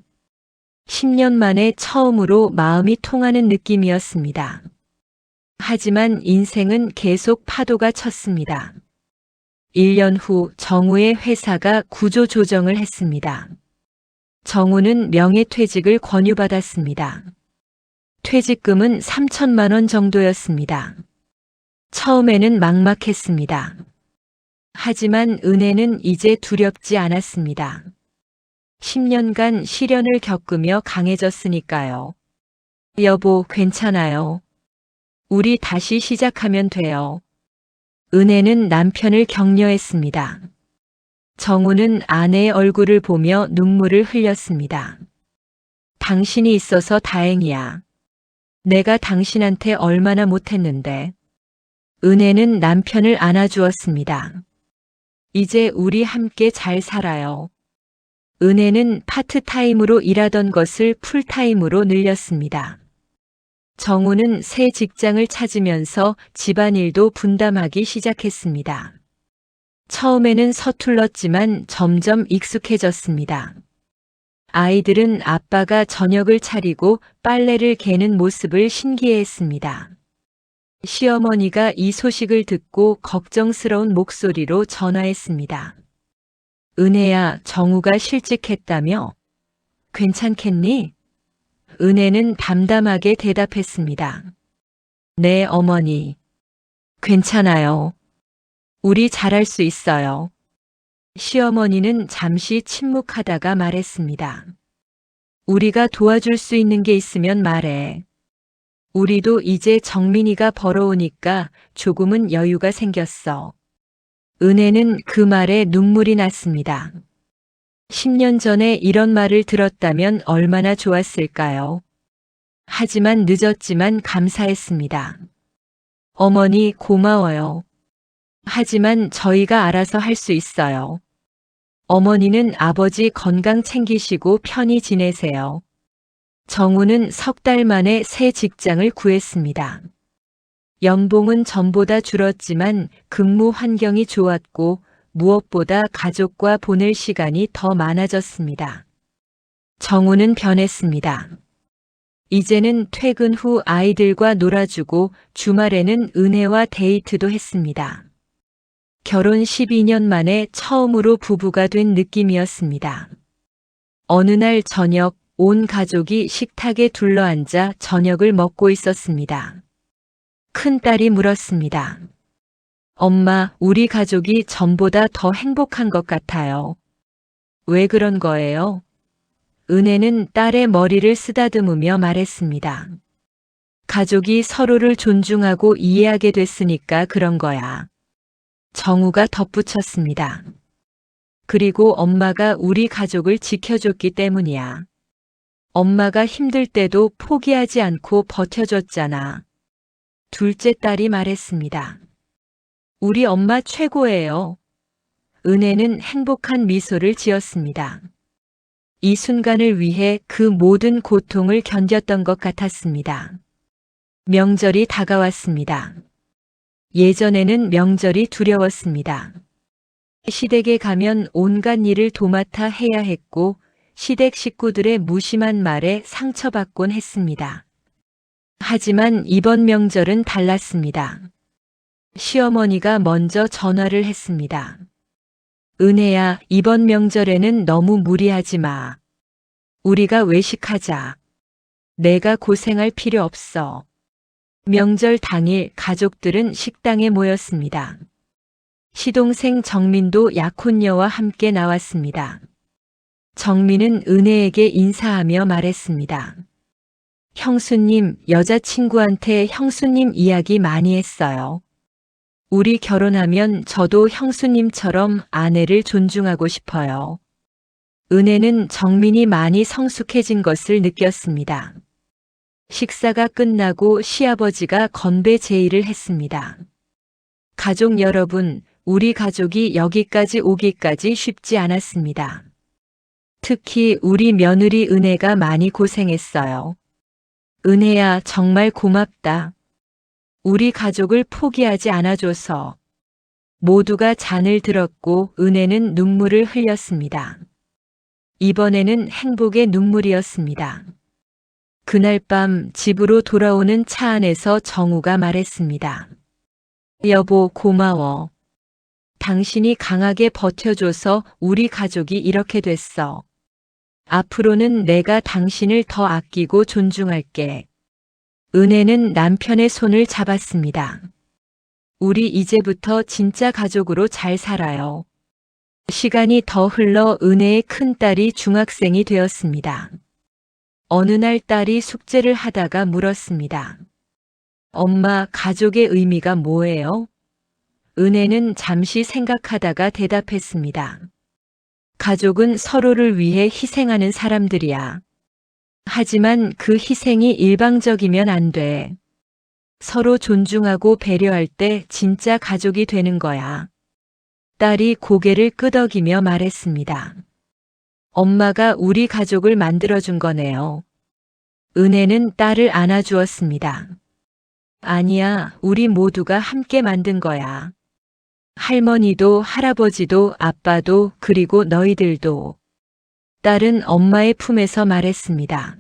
10년 만에 처음으로 마음이 통하는 느낌이었습니다. 하지만 인생은 계속 파도가 쳤습니다. 1년 후 정우의 회사가 구조조정을 했습니다. 정우는 명예퇴직을 권유받았습니다. 퇴직금은 3천만 원 정도였습니다. 처음에는 막막했습니다. 하지만 은혜는 이제 두렵지 않았습니다. 10년간 시련을 겪으며 강해졌으니까요. 여보, 괜찮아요. 우리 다시 시작하면 돼요. 은혜는 남편을 격려했습니다. 정우는 아내의 얼굴을 보며 눈물을 흘렸습니다. 당신이 있어서 다행이야. 내가 당신한테 얼마나 못했는데. 은혜는 남편을 안아주었습니다. 이제 우리 함께 잘 살아요. 은혜는 파트타임으로 일하던 것을 풀타임으로 늘렸습니다. 정우는 새 직장을 찾으면서 집안일도 분담하기 시작했습니다. 처음에는 서툴렀지만 점점 익숙해졌습니다. 아이들은 아빠가 저녁을 차리고 빨래를 개는 모습을 신기해했습니다. 시어머니가 이 소식을 듣고 걱정스러운 목소리로 전화했습니다. 은혜야, 정우가 실직했다며? 괜찮겠니? 은혜는 담담하게 대답했습니다. 네, 어머니. 괜찮아요. 우리 잘할 수 있어요. 시어머니는 잠시 침묵하다가 말했습니다. 우리가 도와줄 수 있는 게 있으면 말해. 우리도 이제 정민이가 벌어오니까 조금은 여유가 생겼어. 은혜는 그 말에 눈물이 났습니다. 10년 전에 이런 말을 들었다면 얼마나 좋았을까요? 하지만 늦었지만 감사했습니다. 어머니, 고마워요. 하지만 저희가 알아서 할 수 있어요. 어머니는 아버지 건강 챙기시고 편히 지내세요. 정우는 석 달 만에 새 직장을 구했습니다. 연봉은 전보다 줄었지만 근무 환경이 좋았고 무엇보다 가족과 보낼 시간이 더 많아졌습니다. 정우는 변했습니다. 이제는 퇴근 후 아이들과 놀아주고 주말에는 은혜와 데이트도 했습니다. 결혼 12년 만에 처음으로 부부가 된 느낌이었습니다. 어느 날 저녁, 온 가족이 식탁에 둘러앉아 저녁을 먹고 있었습니다. 큰딸이 물었습니다. 엄마, 우리 가족이 전보다 더 행복한 것 같아요. 왜 그런 거예요? 은혜는 딸의 머리를 쓰다듬으며 말했습니다. 가족이 서로를 존중하고 이해하게 됐으니까 그런 거야. 정우가 덧붙였습니다. 그리고 엄마가 우리 가족을 지켜줬기 때문이야. 엄마가 힘들 때도 포기하지 않고 버텨줬잖아. 둘째 딸이 말했습니다. 우리 엄마 최고예요. 은혜는 행복한 미소를 지었습니다. 이 순간을 위해 그 모든 고통을 견뎠던 것 같았습니다. 명절이 다가왔습니다. 예전에는 명절이 두려웠습니다. 시댁에 가면 온갖 일을 도맡아 해야 했고 시댁 식구들의 무심한 말에 상처받곤 했습니다. 하지만 이번 명절은 달랐습니다. 시어머니가 먼저 전화를 했습니다. 은혜야, 이번 명절에는 너무 무리하지 마. 우리가 외식하자. 내가 고생할 필요 없어. 명절 당일 가족들은 식당에 모였습니다. 시동생 정민도 약혼녀와 함께 나왔습니다. 정민은 은혜에게 인사하며 말했습니다. 형수님, 여자친구한테 형수님 이야기 많이 했어요. 우리 결혼하면 저도 형수님처럼 아내를 존중하고 싶어요. 은혜는 정민이 많이 성숙해진 것을 느꼈습니다. 식사가 끝나고 시아버지가 건배 제의를 했습니다. 가족 여러분, 우리 가족이 여기까지 오기까지 쉽지 않았습니다. 특히 우리 며느리 은혜가 많이 고생했어요. 은혜야, 정말 고맙다. 우리 가족을 포기하지 않아줘서. 모두가 잔을 들었고 은혜는 눈물을 흘렸습니다. 이번에는 행복의 눈물이었습니다. 그날 밤 집으로 돌아오는 차 안에서 정우가 말했습니다. 여보, 고마워. 당신이 강하게 버텨줘서 우리 가족이 이렇게 됐어. 앞으로는 내가 당신을 더 아끼고 존중할게. 은혜는 남편의 손을 잡았습니다. 우리 이제부터 진짜 가족으로 잘 살아요. 시간이 더 흘러 은혜의 큰딸이 중학생이 되었습니다. 어느 날 딸이 숙제를 하다가 물었습니다. 엄마, 가족의 의미가 뭐예요? 은혜는 잠시 생각하다가 대답했습니다. 가족은 서로를 위해 희생하는 사람들이야. 하지만 그 희생이 일방적이면 안 돼. 서로 존중하고 배려할 때 진짜 가족이 되는 거야. 딸이 고개를 끄덕이며 말했습니다. 엄마가 우리 가족을 만들어준 거네요. 은혜는 딸을 안아주었습니다. 아니야, 우리 모두가 함께 만든 거야. 할머니도 할아버지도 아빠도 그리고 너희들도. 딸은 엄마의 품에서 말했습니다.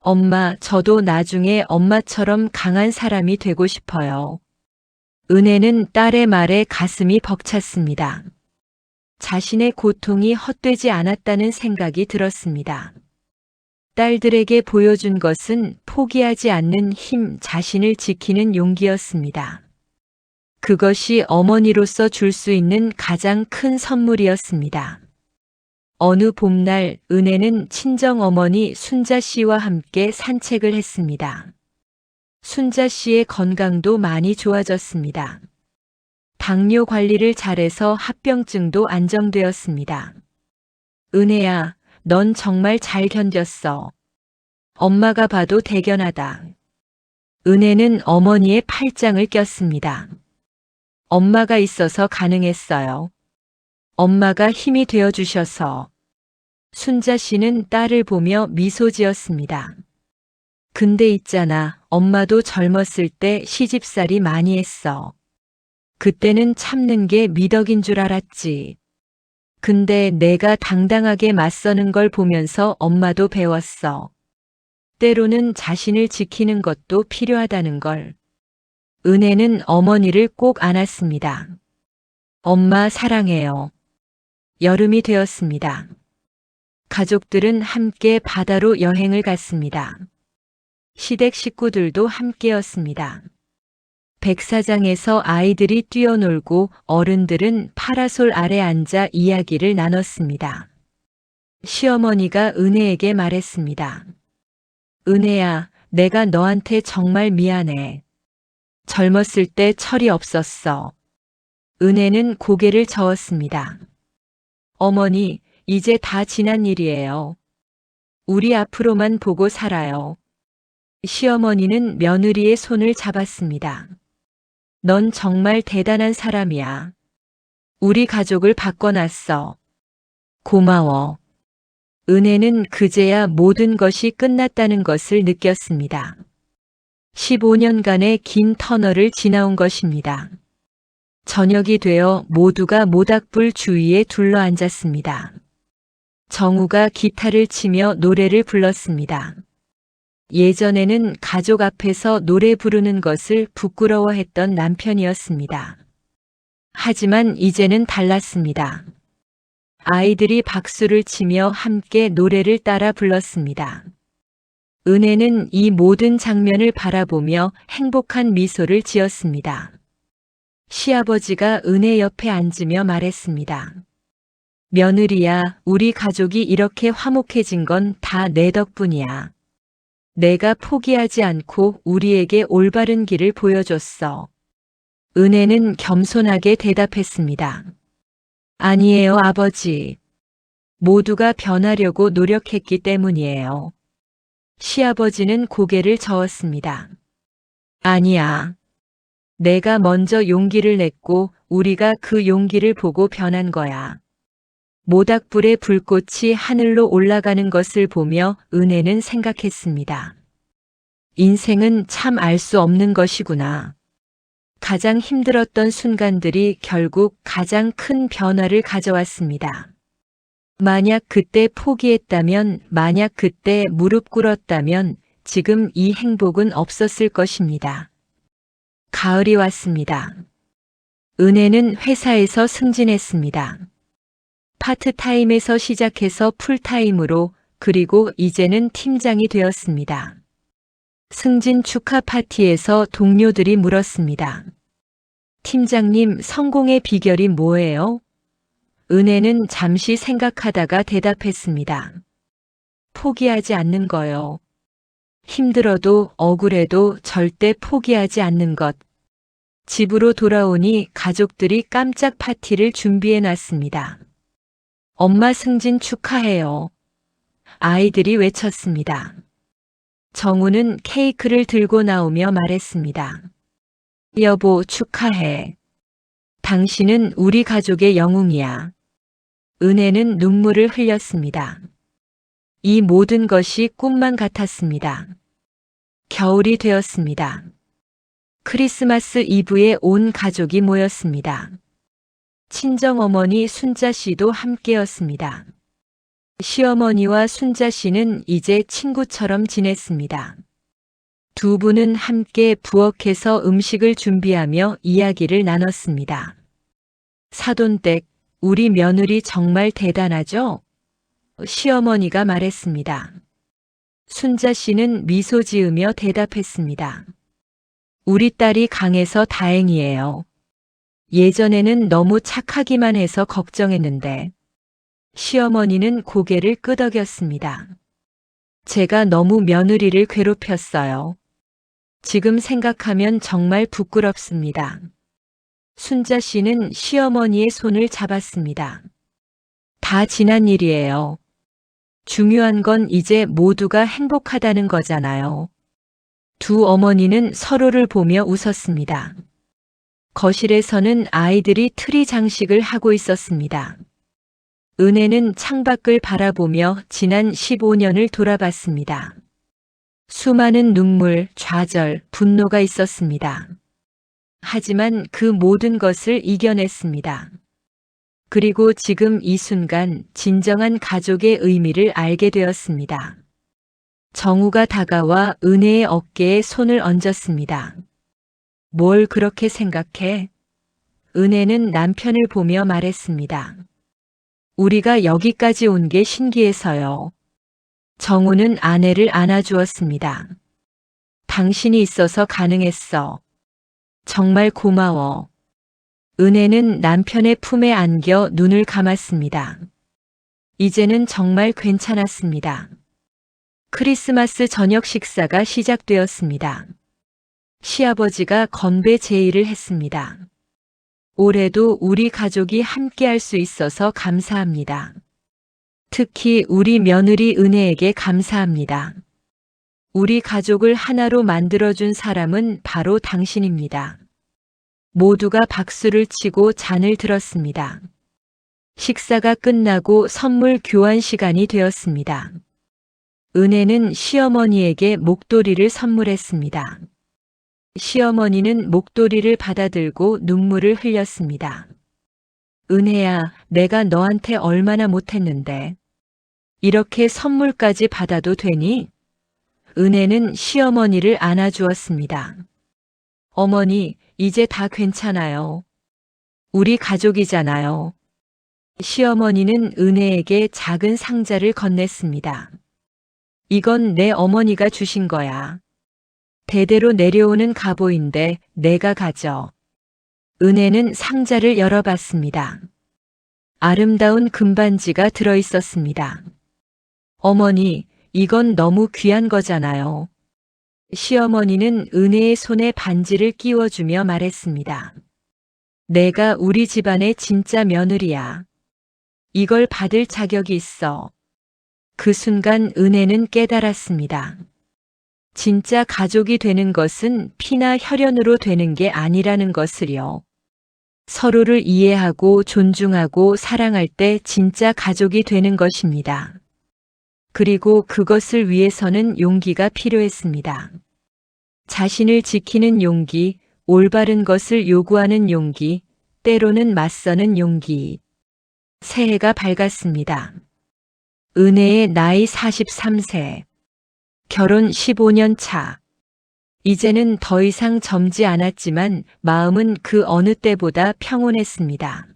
엄마, 저도 나중에 엄마처럼 강한 사람이 되고 싶어요. 은혜는 딸의 말에 가슴이 벅찼습니다. 자신의 고통이 헛되지 않았다는 생각이 들었습니다. 딸들에게 보여준 것은 포기하지 않는 힘, 자신을 지키는 용기였습니다. 그것이 어머니로서 줄 수 있는 가장 큰 선물이었습니다. 어느 봄날 은혜는 친정어머니 순자 씨와 함께 산책을 했습니다. 순자 씨의 건강도 많이 좋아졌습니다. 당뇨 관리를 잘해서 합병증도 안정되었습니다. 은혜야, 넌 정말 잘 견뎠어. 엄마가 봐도 대견하다. 은혜는 어머니의 팔짱을 꼈습니다. 엄마가 있어서 가능했어요. 엄마가 힘이 되어주셔서. 순자 씨는 딸을 보며 미소 지었습니다. 근데 있잖아, 엄마도 젊었을 때 시집살이 많이 했어. 그때는 참는 게 미덕인 줄 알았지. 근데 내가 당당하게 맞서는 걸 보면서 엄마도 배웠어. 때로는 자신을 지키는 것도 필요하다는 걸. 은혜는 어머니를 꼭 안았습니다. 엄마 사랑해요. 여름이 되었습니다. 가족들은 함께 바다로 여행을 갔습니다. 시댁 식구들도 함께였습니다. 백사장에서 아이들이 뛰어놀고 어른들은 파라솔 아래 앉아 이야기를 나눴습니다. 시어머니가 은혜에게 말했습니다. 은혜야, 내가 너한테 정말 미안해. 젊었을 때 철이 없었어. 은혜는 고개를 저었습니다. 어머니, 이제 다 지난 일이에요. 우리 앞으로만 보고 살아요. 시어머니는 며느리의 손을 잡았습니다. 넌 정말 대단한 사람이야. 우리 가족을 바꿔놨어. 고마워. 은혜는 그제야 모든 것이 끝났다는 것을 느꼈습니다. 15년간의 긴 터널을 지나온 것입니다. 저녁이 되어 모두가 모닥불 주위에 둘러앉았습니다. 정우가 기타를 치며 노래를 불렀습니다. 예전에는 가족 앞에서 노래 부르는 것을 부끄러워했던 남편이었습니다. 하지만 이제는 달랐습니다. 아이들이 박수를 치며 함께 노래를 따라 불렀습니다. 은혜는 이 모든 장면을 바라보며 행복한 미소를 지었습니다. 시아버지가 은혜 옆에 앉으며 말했습니다. 며느리야, 우리 가족이 이렇게 화목해진 건 다 내 덕분이야. 내가 포기하지 않고 우리에게 올바른 길을 보여줬어. 은혜는 겸손하게 대답했습니다. 아니에요, 아버지. 모두가 변하려고 노력했기 때문이에요. 시아버지는 고개를 저었습니다. 아니야. 내가 먼저 용기를 냈고 우리가 그 용기를 보고 변한 거야. 모닥불의 불꽃이 하늘로 올라가는 것을 보며 은혜는 생각했습니다. 인생은 참 알 수 없는 것이구나. 가장 힘들었던 순간들이 결국 가장 큰 변화를 가져왔습니다. 만약 그때 포기했다면, 만약 그때 무릎 꿇었다면 지금 이 행복은 없었을 것입니다. 가을이 왔습니다. 은혜는 회사에서 승진했습니다. 파트타임에서 시작해서 풀타임으로, 그리고 이제는 팀장이 되었습니다. 승진 축하 파티에서 동료들이 물었습니다. 팀장님, 성공의 비결이 뭐예요? 은혜는 잠시 생각하다가 대답했습니다. 포기하지 않는 거요. 힘들어도 억울해도 절대 포기하지 않는 것. 집으로 돌아오니 가족들이 깜짝 파티를 준비해 놨습니다. 엄마 승진 축하해요. 아이들이 외쳤습니다. 정우는 케이크를 들고 나오며 말했습니다. 여보, 축하해. 당신은 우리 가족의 영웅이야. 은혜는 눈물을 흘렸습니다. 이 모든 것이 꿈만 같았습니다. 겨울이 되었습니다. 크리스마스 이브에 온 가족이 모였습니다. 친정어머니 순자 씨도 함께였습니다. 시어머니와 순자 씨는 이제 친구처럼 지냈습니다. 두 분은 함께 부엌에서 음식을 준비하며 이야기를 나눴습니다. 사돈댁, 우리 며느리 정말 대단하죠? 시어머니가 말했습니다. 순자 씨는 미소 지으며 대답했습니다. 우리 딸이 강해서 다행이에요. 예전에는 너무 착하기만 해서 걱정했는데. 시어머니는 고개를 끄덕였습니다. 제가 너무 며느리를 괴롭혔어요. 지금 생각하면 정말 부끄럽습니다. 순자 씨는 시어머니의 손을 잡았습니다. 다 지난 일이에요. 중요한 건 이제 모두가 행복하다는 거잖아요. 두 어머니는 서로를 보며 웃었습니다. 거실에서는 아이들이 트리 장식을 하고 있었습니다. 은혜는 창밖을 바라보며 지난 15년을 돌아봤습니다. 수많은 눈물, 좌절, 분노가 있었습니다. 하지만 그 모든 것을 이겨냈습니다. 그리고 지금 이 순간 진정한 가족의 의미를 알게 되었습니다. 정우가 다가와 은혜의 어깨에 손을 얹었습니다. 뭘 그렇게 생각해? 은혜는 남편을 보며 말했습니다. 우리가 여기까지 온 게 신기해서요. 정우는 아내를 안아주었습니다. 당신이 있어서 가능했어. 정말 고마워. 은혜는 남편의 품에 안겨 눈을 감았습니다. 이제는 정말 괜찮았습니다. 크리스마스 저녁 식사가 시작되었습니다. 시아버지가 건배 제의를 했습니다. 올해도 우리 가족이 함께할 수 있어서 감사합니다. 특히 우리 며느리 은혜에게 감사합니다. 우리 가족을 하나로 만들어준 사람은 바로 당신입니다. 모두가 박수를 치고 잔을 들었습니다. 식사가 끝나고 선물 교환 시간이 되었습니다. 은혜는 시어머니에게 목도리를 선물했습니다. 시어머니는 목도리를 받아들고 눈물을 흘렸습니다. 은혜야, 내가 너한테 얼마나 못했는데. 이렇게 선물까지 받아도 되니? 은혜는 시어머니를 안아주었습니다. 어머니, 이제 다 괜찮아요. 우리 가족이잖아요. 시어머니는 은혜에게 작은 상자를 건넸습니다. 이건 내 어머니가 주신 거야. 대대로 내려오는 가보인데 내가 가져. 은혜는 상자를 열어봤습니다. 아름다운 금반지가 들어있었습니다. 어머니, 이건 너무 귀한 거잖아요. 시어머니는 은혜의 손에 반지를 끼워주며 말했습니다. 내가 우리 집안의 진짜 며느리야. 이걸 받을 자격이 있어. 그 순간 은혜는 깨달았습니다. 진짜 가족이 되는 것은 피나 혈연으로 되는 게 아니라는 것을요. 서로를 이해하고 존중하고 사랑할 때 진짜 가족이 되는 것입니다. 그리고 그것을 위해서는 용기가 필요했습니다. 자신을 지키는 용기, 올바른 것을 요구하는 용기, 때로는 맞서는 용기. 새해가 밝았습니다. 은혜의 나이 43세. 결혼 15년 차. 이제는 더 이상 젊지 않았지만 마음은 그 어느 때보다 평온했습니다.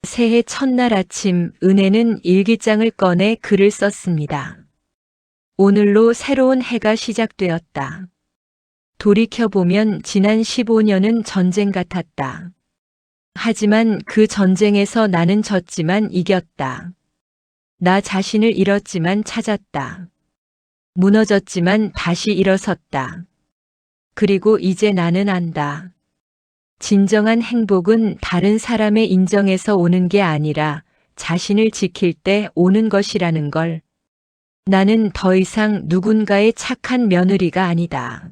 새해 첫날 아침 은혜는 일기장을 꺼내 글을 썼습니다. 오늘로 새로운 해가 시작되었다. 돌이켜보면 지난 15년은 전쟁 같았다. 하지만 그 전쟁에서 나는 졌지만 이겼다. 나 자신을 잃었지만 찾았다. 무너졌지만 다시 일어섰다. 그리고 이제 나는 안다. 진정한 행복은 다른 사람의 인정에서 오는 게 아니라 자신을 지킬 때 오는 것이라는 걸. 나는 더 이상 누군가의 착한 며느리가 아니다.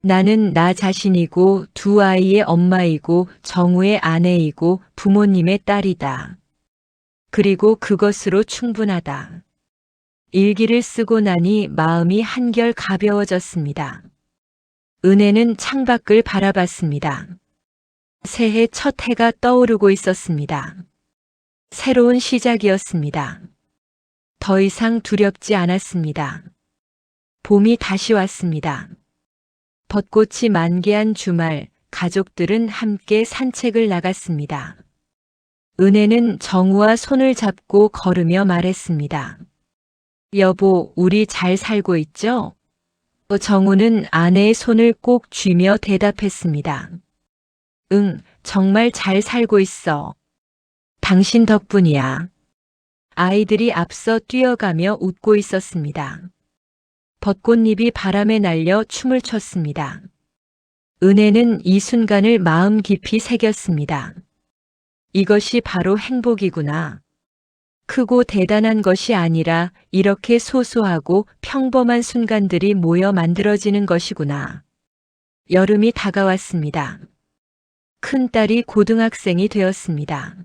나는 나 자신이고 두 아이의 엄마이고 정우의 아내이고 부모님의 딸이다. 그리고 그것으로 충분하다. 일기를 쓰고 나니 마음이 한결 가벼워졌습니다. 은혜는 창밖을 바라봤습니다. 새해 첫 해가 떠오르고 있었습니다. 새로운 시작이었습니다. 더 이상 두렵지 않았습니다. 봄이 다시 왔습니다. 벚꽃이 만개한 주말, 가족들은 함께 산책을 나갔습니다. 은혜는 정우와 손을 잡고 걸으며 말했습니다. 여보, 우리 잘 살고 있죠? 정우는 아내의 손을 꼭 쥐며 대답했습니다. 응, 정말 잘 살고 있어. 당신 덕분이야. 아이들이 앞서 뛰어가며 웃고 있었습니다. 벚꽃잎이 바람에 날려 춤을 췄습니다. 은혜는 이 순간을 마음 깊이 새겼습니다. 이것이 바로 행복이구나. 크고 대단한 것이 아니라 이렇게 소소하고 평범한 순간들이 모여 만들어지는 것이구나. 여름이 다가왔습니다. 큰딸이 고등학생이 되었습니다.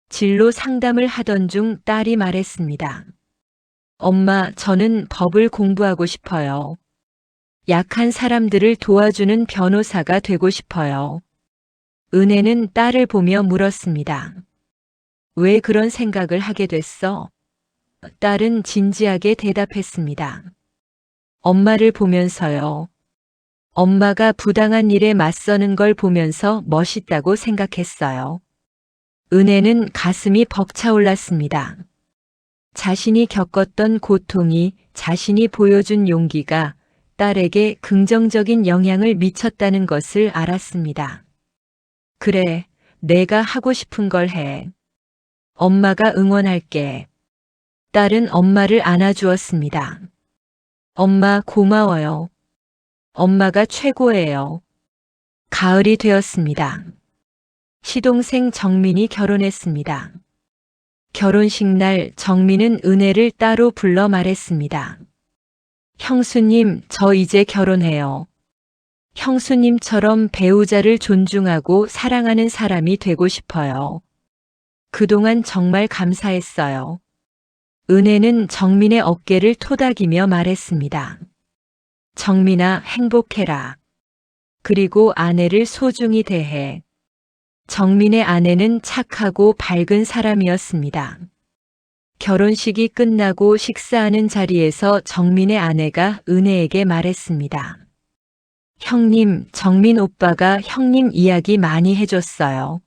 진로 상담을 하던 중 딸이 말했습니다. 엄마, 저는 법을 공부하고 싶어요. 약한 사람들을 도와주는 변호사가 되고 싶어요. 은혜는 딸을 보며 물었습니다. 왜 그런 생각을 하게 됐어? 딸은 진지하게 대답했습니다. 엄마를 보면서요. 엄마가 부당한 일에 맞서는 걸 보면서 멋있다고 생각했어요. 은혜는 가슴이 벅차올랐습니다. 자신이 겪었던 고통이, 자신이 보여준 용기가 딸에게 긍정적인 영향을 미쳤다는 것을 알았습니다. 그래, 내가 하고 싶은 걸 해. 엄마가 응원할게. 딸은 엄마를 안아주었습니다. 엄마 고마워요. 엄마가 최고예요. 가을이 되었습니다. 시동생 정민이 결혼했습니다. 결혼식 날 정민은 은혜를 따로 불러 말했습니다. 형수님, 저 이제 결혼해요. 형수님처럼 배우자를 존중하고 사랑하는 사람이 되고 싶어요. 그동안 정말 감사했어요. 은혜는 정민의 어깨를 토닥이며 말했습니다. 정민아, 행복해라. 그리고 아내를 소중히 대해. 정민의 아내는 착하고 밝은 사람이었습니다. 결혼식이 끝나고 식사하는 자리에서 정민의 아내가 은혜에게 말했습니다. 형님, 정민 오빠가 형님 이야기 많이 해줬어요.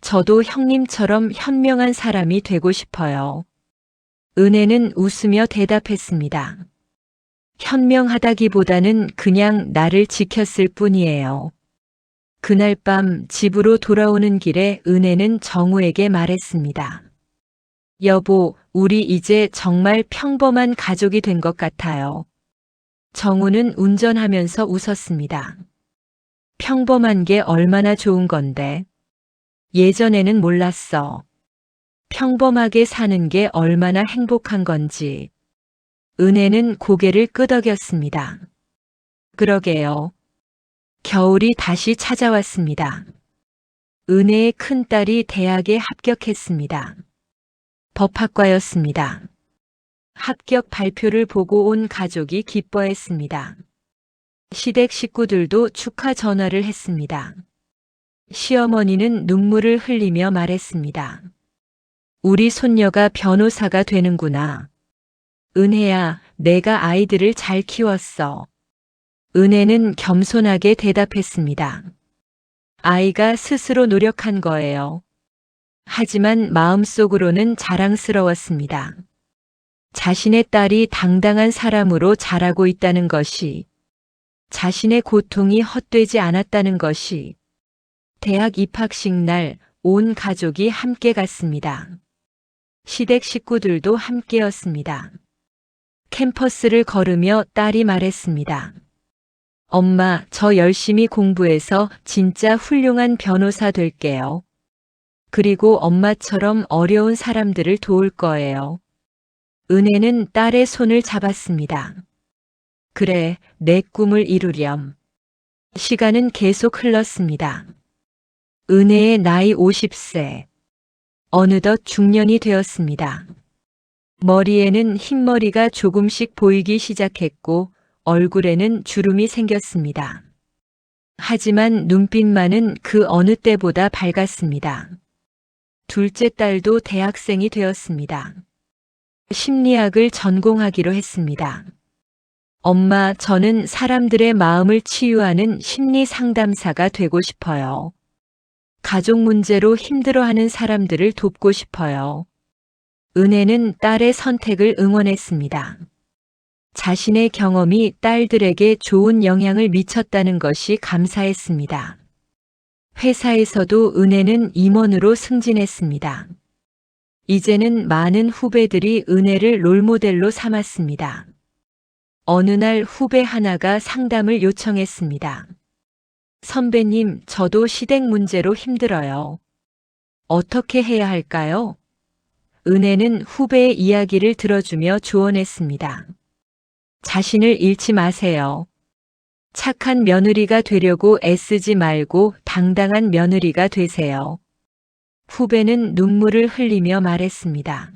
저도 형님처럼 현명한 사람이 되고 싶어요. 은혜는 웃으며 대답했습니다. 현명하다기보다는 그냥 나를 지켰을 뿐이에요. 그날 밤 집으로 돌아오는 길에 은혜는 정우에게 말했습니다. 여보, 우리 이제 정말 평범한 가족이 된 것 같아요. 정우는 운전하면서 웃었습니다. 평범한 게 얼마나 좋은 건데. 예전에는 몰랐어. 평범하게 사는 게 얼마나 행복한 건지. 은혜는 고개를 끄덕였습니다. 그러게요. 겨울이 다시 찾아왔습니다. 은혜의 큰딸이 대학에 합격했습니다. 법학과였습니다. 합격 발표를 보고 온 가족이 기뻐했습니다. 시댁 식구들도 축하 전화를 했습니다. 시어머니는 눈물을 흘리며 말했습니다. 우리 손녀가 변호사가 되는구나. 은혜야, 내가 아이들을 잘 키웠어. 은혜는 겸손하게 대답했습니다. 아이가 스스로 노력한 거예요. 하지만 마음속으로는 자랑스러웠습니다. 자신의 딸이 당당한 사람으로 자라고 있다는 것이, 자신의 고통이 헛되지 않았다는 것이. 대학 입학식 날 온 가족이 함께 갔습니다. 시댁 식구들도 함께였습니다. 캠퍼스를 걸으며 딸이 말했습니다. 엄마, 저 열심히 공부해서 진짜 훌륭한 변호사 될게요. 그리고 엄마처럼 어려운 사람들을 도울 거예요. 은혜는 딸의 손을 잡았습니다. 그래, 내 꿈을 이루렴. 시간은 계속 흘렀습니다. 은혜의 나이 50세. 어느덧 중년이 되었습니다. 머리에는 흰머리가 조금씩 보이기 시작했고 얼굴에는 주름이 생겼습니다. 하지만 눈빛만은 그 어느 때보다 밝았습니다. 둘째 딸도 대학생이 되었습니다. 심리학을 전공하기로 했습니다. 엄마, 저는 사람들의 마음을 치유하는 심리 상담사가 되고 싶어요. 가족 문제로 힘들어하는 사람들을 돕고 싶어요. 은혜는 딸의 선택을 응원했습니다. 자신의 경험이 딸들에게 좋은 영향을 미쳤다는 것이 감사했습니다. 회사에서도 은혜는 임원으로 승진했습니다. 이제는 많은 후배들이 은혜를 롤모델로 삼았습니다. 어느 날 후배 하나가 상담을 요청했습니다. 선배님, 저도 시댁 문제로 힘들어요. 어떻게 해야 할까요? 은혜는 후배의 이야기를 들어주며 조언했습니다. 자신을 잃지 마세요. 착한 며느리가 되려고 애쓰지 말고 당당한 며느리가 되세요. 후배는 눈물을 흘리며 말했습니다.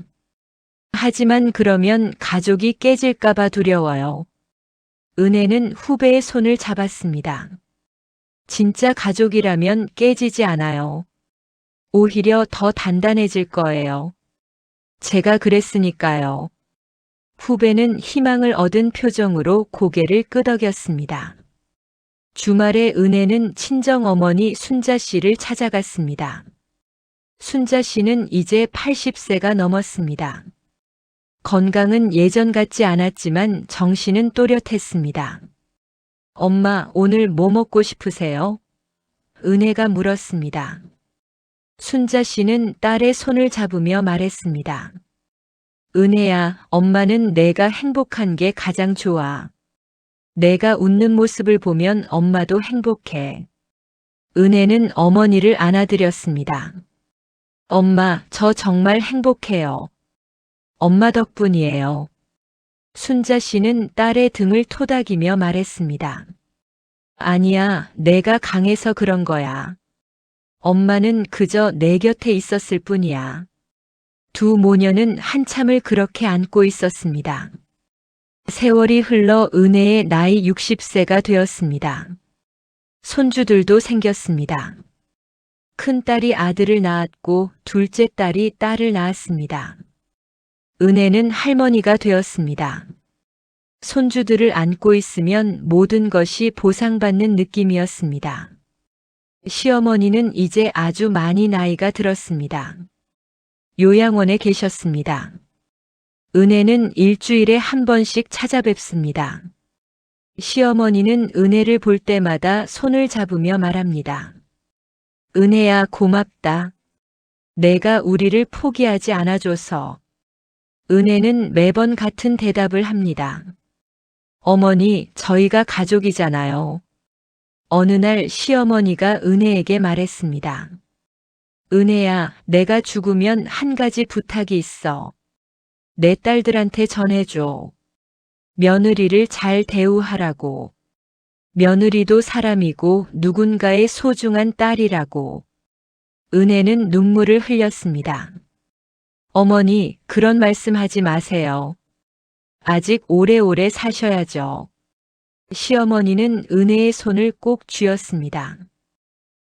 하지만 그러면 가족이 깨질까봐 두려워요. 은혜는 후배의 손을 잡았습니다. 진짜 가족이라면 깨지지 않아요. 오히려 더 단단해질 거예요. 제가 그랬으니까요. 후배는 희망을 얻은 표정으로 고개를 끄덕였습니다. 주말에 은혜는 친정어머니 순자 씨를 찾아갔습니다. 순자 씨는 이제 80세가 넘었습니다. 건강은 예전 같지 않았지만 정신은 또렷했습니다. 엄마, 오늘 뭐 먹고 싶으세요? 은혜가 물었습니다. 순자 씨는 딸의 손을 잡으며 말했습니다. 은혜야, 엄마는 내가 행복한 게 가장 좋아. 내가 웃는 모습을 보면 엄마도 행복해. 은혜는 어머니를 안아드렸습니다. 엄마, 저 정말 행복해요. 엄마 덕분이에요. 순자 씨는 딸의 등을 토닥이며 말했습니다. 아니야, 내가 강해서 그런 거야. 엄마는 그저 내 곁에 있었을 뿐이야. 두 모녀는 한참을 그렇게 안고 있었습니다. 세월이 흘러 은혜의 나이 60세가 되었습니다. 손주들도 생겼습니다. 큰딸이 아들을 낳았고 둘째 딸이 딸을 낳았습니다. 은혜는 할머니가 되었습니다. 손주들을 안고 있으면 모든 것이 보상받는 느낌이었습니다. 시어머니는 이제 아주 많이 나이가 들었습니다. 요양원에 계셨습니다. 은혜는 일주일에 한 번씩 찾아뵙습니다. 시어머니는 은혜를 볼 때마다 손을 잡으며 말합니다. 은혜야, 고맙다. 내가 우리를 포기하지 않아줘서. 은혜는 매번 같은 대답을 합니다. 어머니, 저희가 가족이잖아요. 어느 날 시어머니가 은혜에게 말했습니다. 은혜야, 내가 죽으면 한 가지 부탁이 있어. 내 딸들한테 전해줘. 며느리를 잘 대우하라고. 며느리도 사람이고 누군가의 소중한 딸이라고. 은혜는 눈물을 흘렸습니다. 어머니, 그런 말씀하지 마세요. 아직 오래오래 사셔야죠. 시어머니는 은혜의 손을 꼭 쥐었습니다.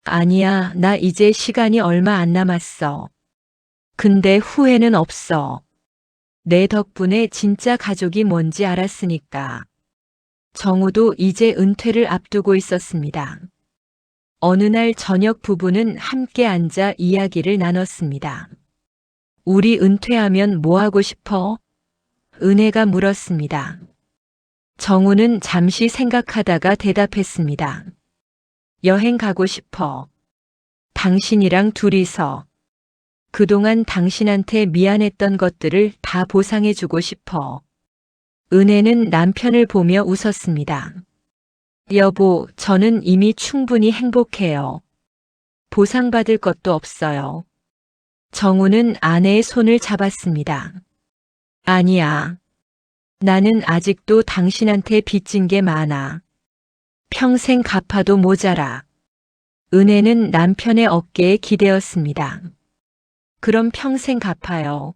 아니야, 나 이제 시간이 얼마 안 남았어. 근데 후회는 없어. 내 덕분에 진짜 가족이 뭔지 알았으니까. 정우도 이제 은퇴를 앞두고 있었습니다. 어느 날 저녁 부부는 함께 앉아 이야기를 나눴습니다. 우리 은퇴하면 뭐 하고 싶어? 은혜가 물었습니다. 정우는 잠시 생각하다가 대답했습니다. 여행 가고 싶어. 당신이랑 둘이서. 그동안 당신한테 미안했던 것들을 다 보상해주고 싶어. 은혜는 남편을 보며 웃었습니다. 여보, 저는 이미 충분히 행복해요. 보상받을 것도 없어요. 정우는 아내의 손을 잡았습니다. 아니야. 나는 아직도 당신한테 빚진 게 많아. 평생 갚아도 모자라. 은혜는 남편의 어깨에 기대었습니다. 그럼 평생 갚아요.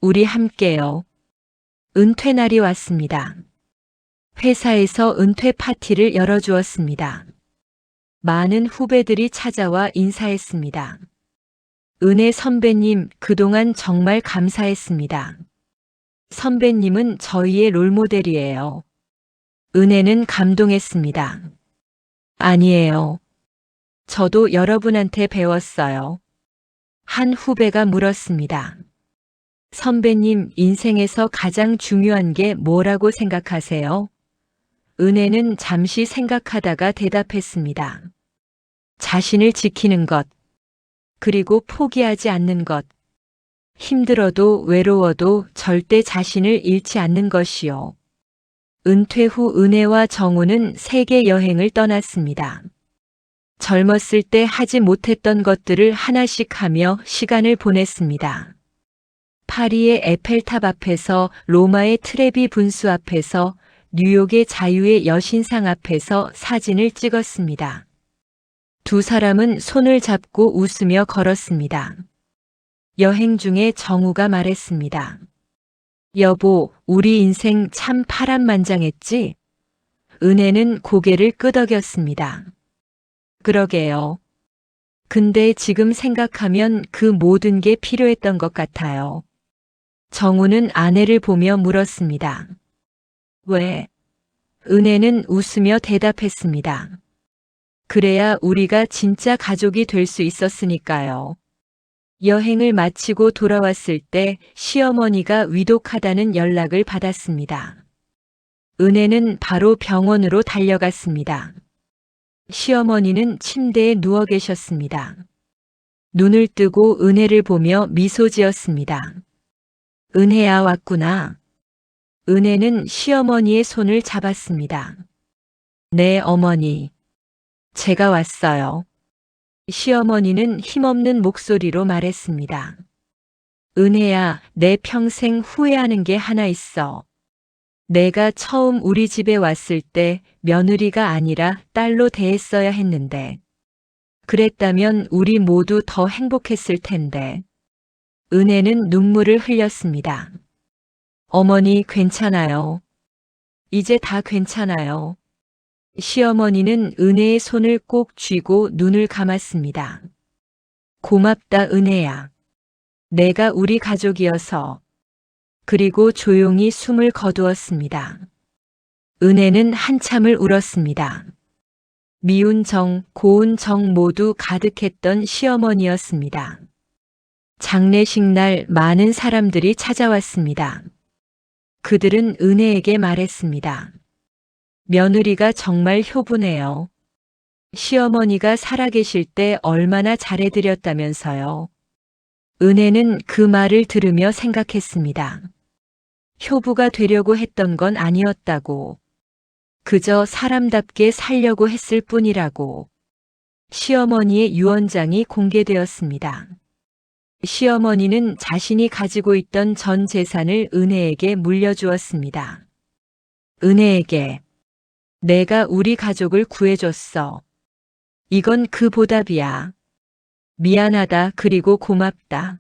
우리 함께요. 은퇴 날이 왔습니다. 회사에서 은퇴 파티를 열어주었습니다. 많은 후배들이 찾아와 인사했습니다. 은혜 선배님, 그동안 정말 감사했습니다. 선배님은 저희의 롤모델이에요. 은혜는 감동했습니다. 아니에요. 저도 여러분한테 배웠어요. 한 후배가 물었습니다. 선배님, 인생에서 가장 중요한 게 뭐라고 생각하세요? 은혜는 잠시 생각하다가 대답했습니다. 자신을 지키는 것, 그리고 포기하지 않는 것. 힘들어도 외로워도 절대 자신을 잃지 않는 것이요. 은퇴 후 은혜와 정우는 세계 여행을 떠났습니다. 젊었을 때 하지 못했던 것들을 하나씩 하며 시간을 보냈습니다. 파리의 에펠탑 앞에서, 로마의 트레비 분수 앞에서, 뉴욕의 자유의 여신상 앞에서 사진을 찍었습니다. 두 사람은 손을 잡고 웃으며 걸었습니다. 여행 중에 정우가 말했습니다. 여보, 우리 인생 참 파란만장했지? 은혜는 고개를 끄덕였습니다. 그러게요. 근데 지금 생각하면 그 모든 게 필요했던 것 같아요. 정우는 아내를 보며 물었습니다. 왜? 은혜는 웃으며 대답했습니다. 그래야 우리가 진짜 가족이 될 수 있었으니까요. 여행을 마치고 돌아왔을 때 시어머니가 위독하다는 연락을 받았습니다. 은혜는 바로 병원으로 달려갔습니다. 시어머니는 침대에 누워 계셨습니다. 눈을 뜨고 은혜를 보며 미소 지었습니다. 은혜야, 왔구나. 은혜는 시어머니의 손을 잡았습니다. 네, 어머니. 제가 왔어요. 시어머니는 힘없는 목소리로 말했습니다. 은혜야, 내 평생 후회하는 게 하나 있어. 내가 처음 우리 집에 왔을 때 며느리가 아니라 딸로 대했어야 했는데. 그랬다면 우리 모두 더 행복했을 텐데. 은혜는 눈물을 흘렸습니다. 어머니 괜찮아요. 이제 다 괜찮아요. 시어머니는 은혜의 손을 꼭 쥐고 눈을 감았습니다. 고맙다 은혜야. 내가 우리 가족이어서. 그리고 조용히 숨을 거두었습니다. 은혜는 한참을 울었습니다. 미운 정, 고운 정 모두 가득했던 시어머니였습니다. 장례식 날 많은 사람들이 찾아왔습니다. 그들은 은혜에게 말했습니다. 며느리가 정말 효부네요. 시어머니가 살아계실 때 얼마나 잘해드렸다면서요. 은혜는 그 말을 들으며 생각했습니다. 효부가 되려고 했던 건 아니었다고. 그저 사람답게 살려고 했을 뿐이라고. 시어머니의 유언장이 공개되었습니다. 시어머니는 자신이 가지고 있던 전 재산을 은혜에게 물려주었습니다. 은혜에게 내가 우리 가족을 구해줬어. 이건 그 보답이야. 미안하다 그리고 고맙다.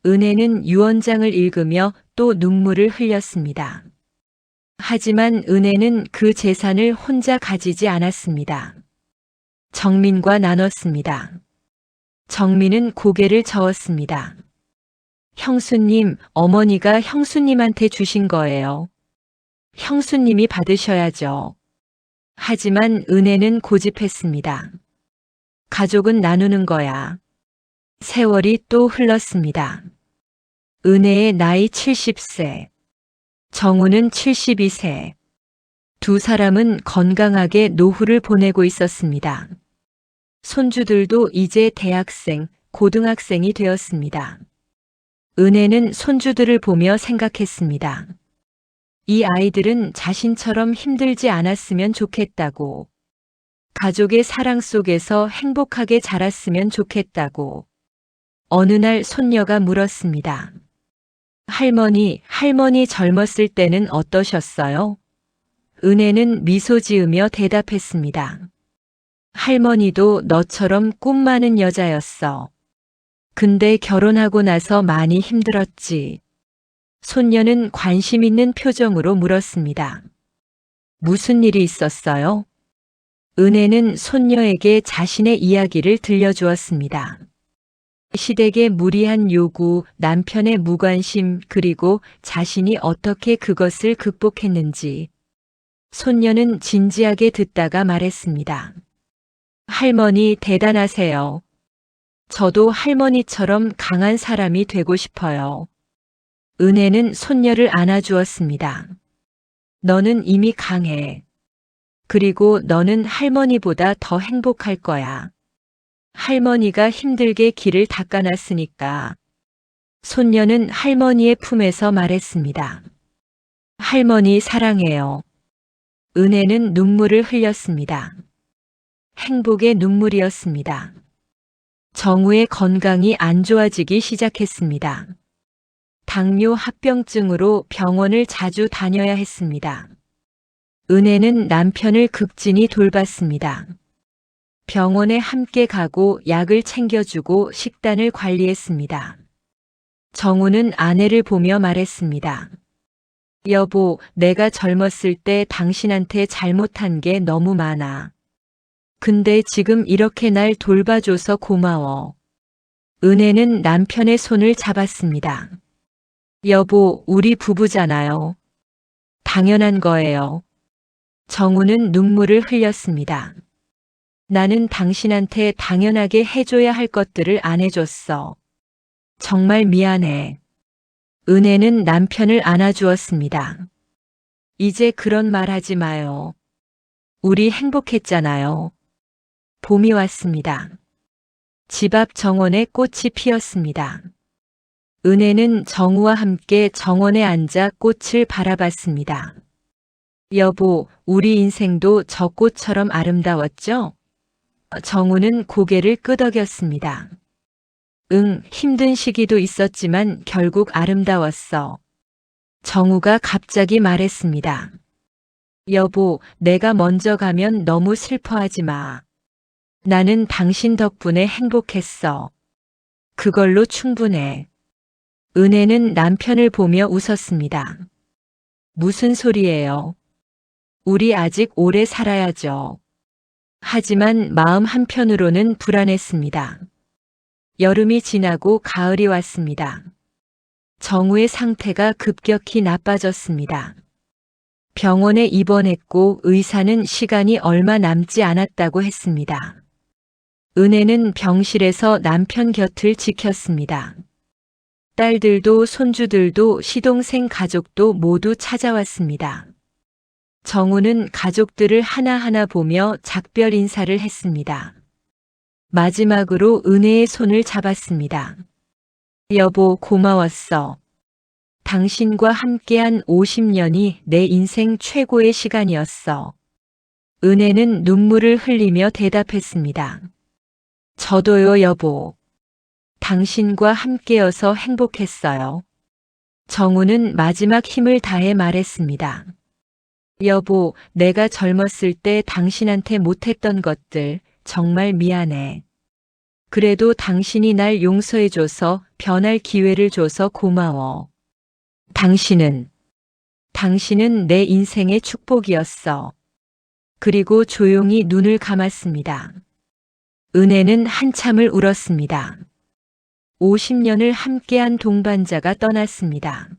은혜는 유언장을 읽으며 또 눈물을 흘렸습니다. 하지만 은혜는 그 재산을 혼자 가지지 않았습니다. 정민과 나눴습니다. 정민은 고개를 저었습니다. 형수님, 어머니가 형수님한테 주신 거예요. 형수님이 받으셔야죠. 하지만 은혜는 고집했습니다. 가족은 나누는 거야. 세월이 또 흘렀습니다. 은혜의 나이 70세, 정우는 72세. 두 사람은 건강하게 노후를 보내고 있었습니다. 손주들도 이제 대학생, 고등학생이 되었습니다. 은혜는 손주들을 보며 생각했습니다. 이 아이들은 자신처럼 힘들지 않았으면 좋겠다고. 가족의 사랑 속에서 행복하게 자랐으면 좋겠다고. 어느 날 손녀가 물었습니다. 할머니 젊었을 때는 어떠셨어요? 은혜는 미소 지으며 대답했습니다. 할머니도 너처럼 꿈 많은 여자였어. 근데 결혼하고 나서 많이 힘들었지. 손녀는 관심 있는 표정으로 물었습니다. 무슨 일이 있었어요? 은혜는 손녀에게 자신의 이야기를 들려주었습니다. 시댁의 무리한 요구, 남편의 무관심, 그리고 자신이 어떻게 그것을 극복했는지. 손녀는 진지하게 듣다가 말했습니다. 할머니 대단하세요. 저도 할머니처럼 강한 사람이 되고 싶어요. 은혜는 손녀를 안아주었습니다. 너는 이미 강해. 그리고 너는 할머니보다 더 행복할 거야. 할머니가 힘들게 길을 닦아놨으니까. 손녀는 할머니의 품에서 말했습니다. 할머니 사랑해요. 은혜는 눈물을 흘렸습니다. 행복의 눈물이었습니다. 정우의 건강이 안 좋아지기 시작했습니다. 당뇨 합병증으로 병원을 자주 다녀야 했습니다. 은혜는 남편을 극진히 돌봤습니다. 병원에 함께 가고 약을 챙겨주고 식단을 관리했습니다. 정우는 아내를 보며 말했습니다. 여보, 내가 젊었을 때 당신한테 잘못한 게 너무 많아. 근데 지금 이렇게 날 돌봐줘서 고마워. 은혜는 남편의 손을 잡았습니다. 여보, 우리 부부잖아요. 당연한 거예요. 정우는 눈물을 흘렸습니다. 나는 당신한테 당연하게 해줘야 할 것들을 안 해줬어. 정말 미안해. 은혜는 남편을 안아주었습니다. 이제 그런 말 하지 마요. 우리 행복했잖아요. 봄이 왔습니다. 집 앞 정원에 꽃이 피었습니다. 은혜는 정우와 함께 정원에 앉아 꽃을 바라봤습니다. 여보, 우리 인생도 저 꽃처럼 아름다웠죠? 정우는 고개를 끄덕였습니다. 응, 힘든 시기도 있었지만 결국 아름다웠어. 정우가 갑자기 말했습니다. 여보, 내가 먼저 가면 너무 슬퍼하지 마. 나는 당신 덕분에 행복했어. 그걸로 충분해. 은혜는 남편을 보며 웃었습니다. 무슨 소리예요? 우리 아직 오래 살아야죠. 하지만 마음 한편으로는 불안했습니다. 여름이 지나고 가을이 왔습니다. 정우의 상태가 급격히 나빠졌습니다. 병원에 입원했고 의사는 시간이 얼마 남지 않았다고 했습니다. 은혜는 병실에서 남편 곁을 지켰습니다. 딸들도 손주들도 시동생 가족도 모두 찾아왔습니다. 정우는 가족들을 하나하나 보며 작별 인사를 했습니다. 마지막으로 은혜의 손을 잡았습니다. 여보, 고마웠어. 당신과 함께한 50년이 내 인생 최고의 시간이었어. 은혜는 눈물을 흘리며 대답했습니다. 저도요, 여보. 당신과 함께여서 행복했어요. 정우는 마지막 힘을 다해 말했습니다. 여보, 내가 젊었을 때 당신한테 못했던 것들 정말 미안해. 그래도 당신이 날 용서해줘서 변할 기회를 줘서 고마워. 당신은 내 인생의 축복이었어. 그리고 조용히 눈을 감았습니다. 은혜는 한참을 울었습니다. 50년을 함께한 동반자가 떠났습니다.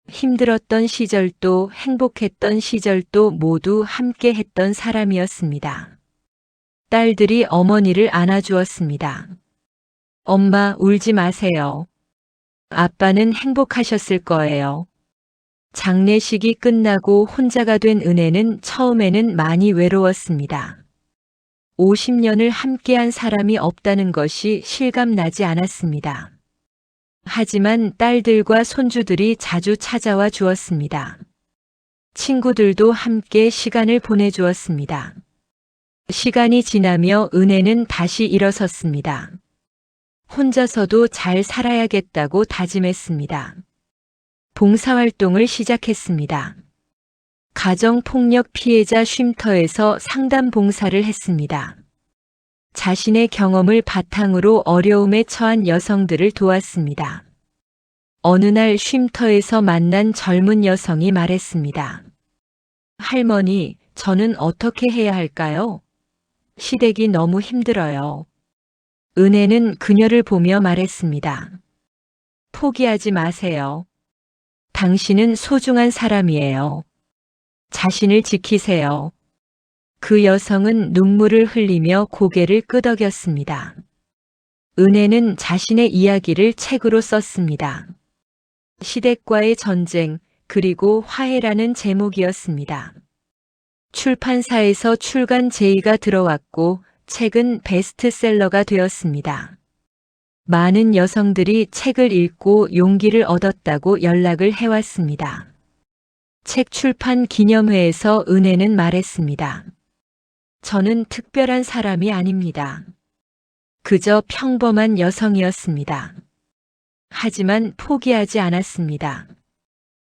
힘들었던 시절도 행복했던 시절도 모두 함께 했던 사람이었습니다. 딸들이 어머니를 안아주었습니다. 엄마, 울지 마세요. 아빠는 행복하셨을 거예요. 장례식이 끝나고 혼자가 된 은혜는 처음에는 많이 외로웠습니다. 50년을 함께한 사람이 없다는 것이 실감나지 않았습니다. 하지만 딸들과 손주들이 자주 찾아와 주었습니다. 친구들도 함께 시간을 보내주었습니다. 시간이 지나며 은혜는 다시 일어섰습니다. 혼자서도 잘 살아야겠다고 다짐했습니다. 봉사활동을 시작했습니다. 가정폭력 피해자 쉼터에서 상담 봉사를 했습니다. 자신의 경험을 바탕으로 어려움에 처한 여성들을 도왔습니다. 어느 날 쉼터에서 만난 젊은 여성이 말했습니다. 할머니, 저는 어떻게 해야 할까요? 시댁이 너무 힘들어요. 은혜는 그녀를 보며 말했습니다. 포기하지 마세요. 당신은 소중한 사람이에요. 자신을 지키세요. 그 여성은 눈물을 흘리며 고개를 끄덕였습니다. 은혜는 자신의 이야기를 책으로 썼습니다. 시댁과의 전쟁, 그리고 화해라는 제목이었습니다. 출판사에서 출간 제의가 들어왔고 책은 베스트셀러가 되었습니다. 많은 여성들이 책을 읽고 용기를 얻었다고 연락을 해왔습니다. 책 출판 기념회에서 은혜는 말했습니다. 저는 특별한 사람이 아닙니다. 그저 평범한 여성이었습니다. 하지만 포기하지 않았습니다.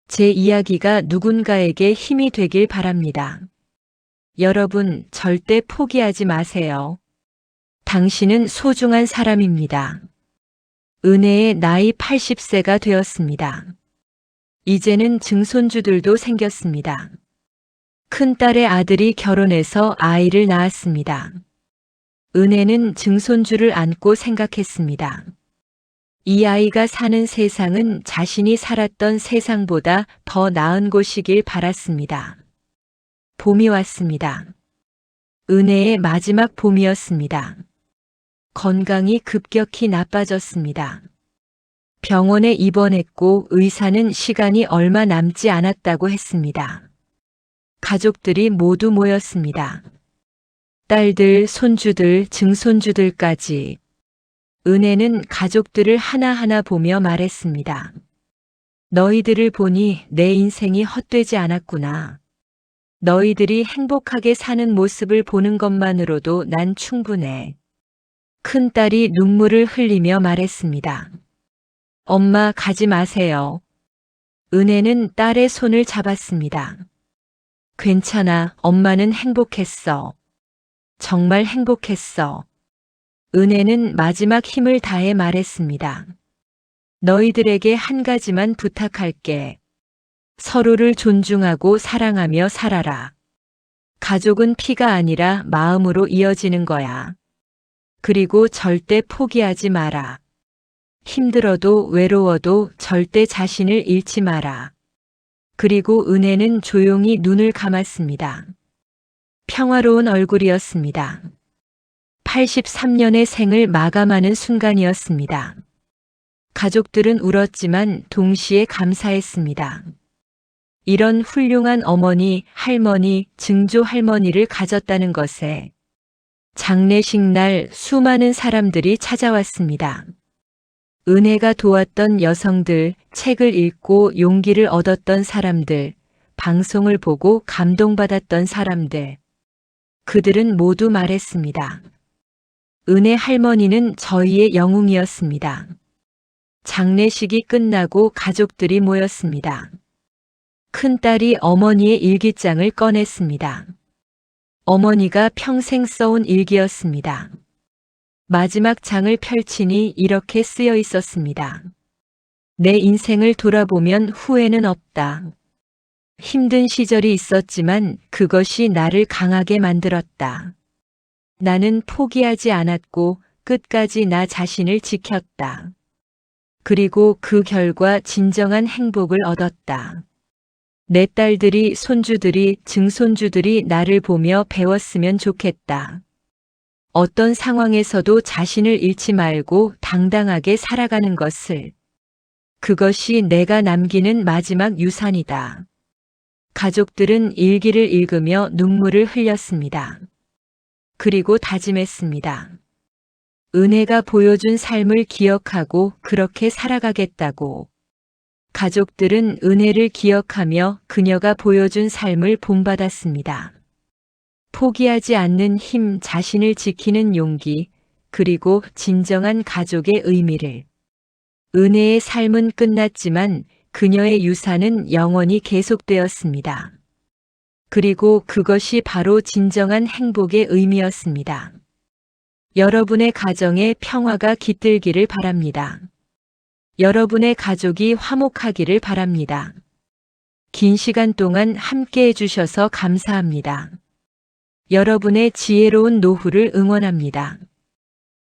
제 이야기가 누군가에게 힘이 되길 바랍니다. 여러분, 절대 포기하지 마세요. 당신은 소중한 사람입니다. 은혜의 나이 80세가 되었습니다. 이제는 증손주들도 생겼습니다. 큰딸의 아들이 결혼해서 아이를 낳았습니다. 은혜는 증손주를 안고 생각했습니다. 이 아이가 사는 세상은 자신이 살았던 세상보다 더 나은 곳이길 바랐습니다. 봄이 왔습니다. 은혜의 마지막 봄이었습니다. 건강이 급격히 나빠졌습니다. 병원에 입원했고 의사는 시간이 얼마 남지 않았다고 했습니다. 가족들이 모두 모였습니다. 딸들, 손주들, 증손주들까지. 은혜는 가족들을 하나하나 보며 말했습니다. 너희들을 보니 내 인생이 헛되지 않았구나. 너희들이 행복하게 사는 모습을 보는 것만으로도 난 충분해. 큰딸이 눈물을 흘리며 말했습니다. 엄마, 가지 마세요. 은혜는 딸의 손을 잡았습니다. 괜찮아, 엄마는 행복했어. 정말 행복했어. 은혜는 마지막 힘을 다해 말했습니다. 너희들에게 한 가지만 부탁할게. 서로를 존중하고 사랑하며 살아라. 가족은 피가 아니라 마음으로 이어지는 거야. 그리고 절대 포기하지 마라. 힘들어도 외로워도 절대 자신을 잃지 마라. 그리고 은혜는 조용히 눈을 감았습니다. 평화로운 얼굴이었습니다. 83년의 생을 마감하는 순간이었습니다. 가족들은 울었지만 동시에 감사했습니다. 이런 훌륭한 어머니, 할머니, 증조 할머니를 가졌다는 것에 장례식 날 수많은 사람들이 찾아왔습니다. 은혜가 도왔던 여성들, 책을 읽고 용기를 얻었던 사람들, 방송을 보고 감동받았던 사람들. 그들은 모두 말했습니다. 은혜 할머니는 저희의 영웅이었습니다. 장례식이 끝나고 가족들이 모였습니다. 큰딸이 어머니의 일기장을 꺼냈습니다. 어머니가 평생 써온 일기였습니다. 마지막 장을 펼치니 이렇게 쓰여 있었습니다. 내 인생을 돌아보면 후회는 없다. 힘든 시절이 있었지만 그것이 나를 강하게 만들었다. 나는 포기하지 않았고 끝까지 나 자신을 지켰다. 그리고 그 결과 진정한 행복을 얻었다. 내 딸들이, 손주들이, 증손주들이 나를 보며 배웠으면 좋겠다. 어떤 상황에서도 자신을 잃지 말고 당당하게 살아가는 것을. 그것이 내가 남기는 마지막 유산이다. 가족들은 일기를 읽으며 눈물을 흘렸습니다. 그리고 다짐했습니다. 은혜가 보여준 삶을 기억하고 그렇게 살아가겠다고. 가족들은 은혜를 기억하며 그녀가 보여준 삶을 본받았습니다. 포기하지 않는 힘, 자신을 지키는 용기, 그리고 진정한 가족의 의미를. 은혜의 삶은 끝났지만 그녀의 유산은 영원히 계속되었습니다. 그리고 그것이 바로 진정한 행복의 의미였습니다. 여러분의 가정에 평화가 깃들기를 바랍니다. 여러분의 가족이 화목하기를 바랍니다. 긴 시간 동안 함께 해주셔서 감사합니다. 여러분의 지혜로운 노후를 응원합니다.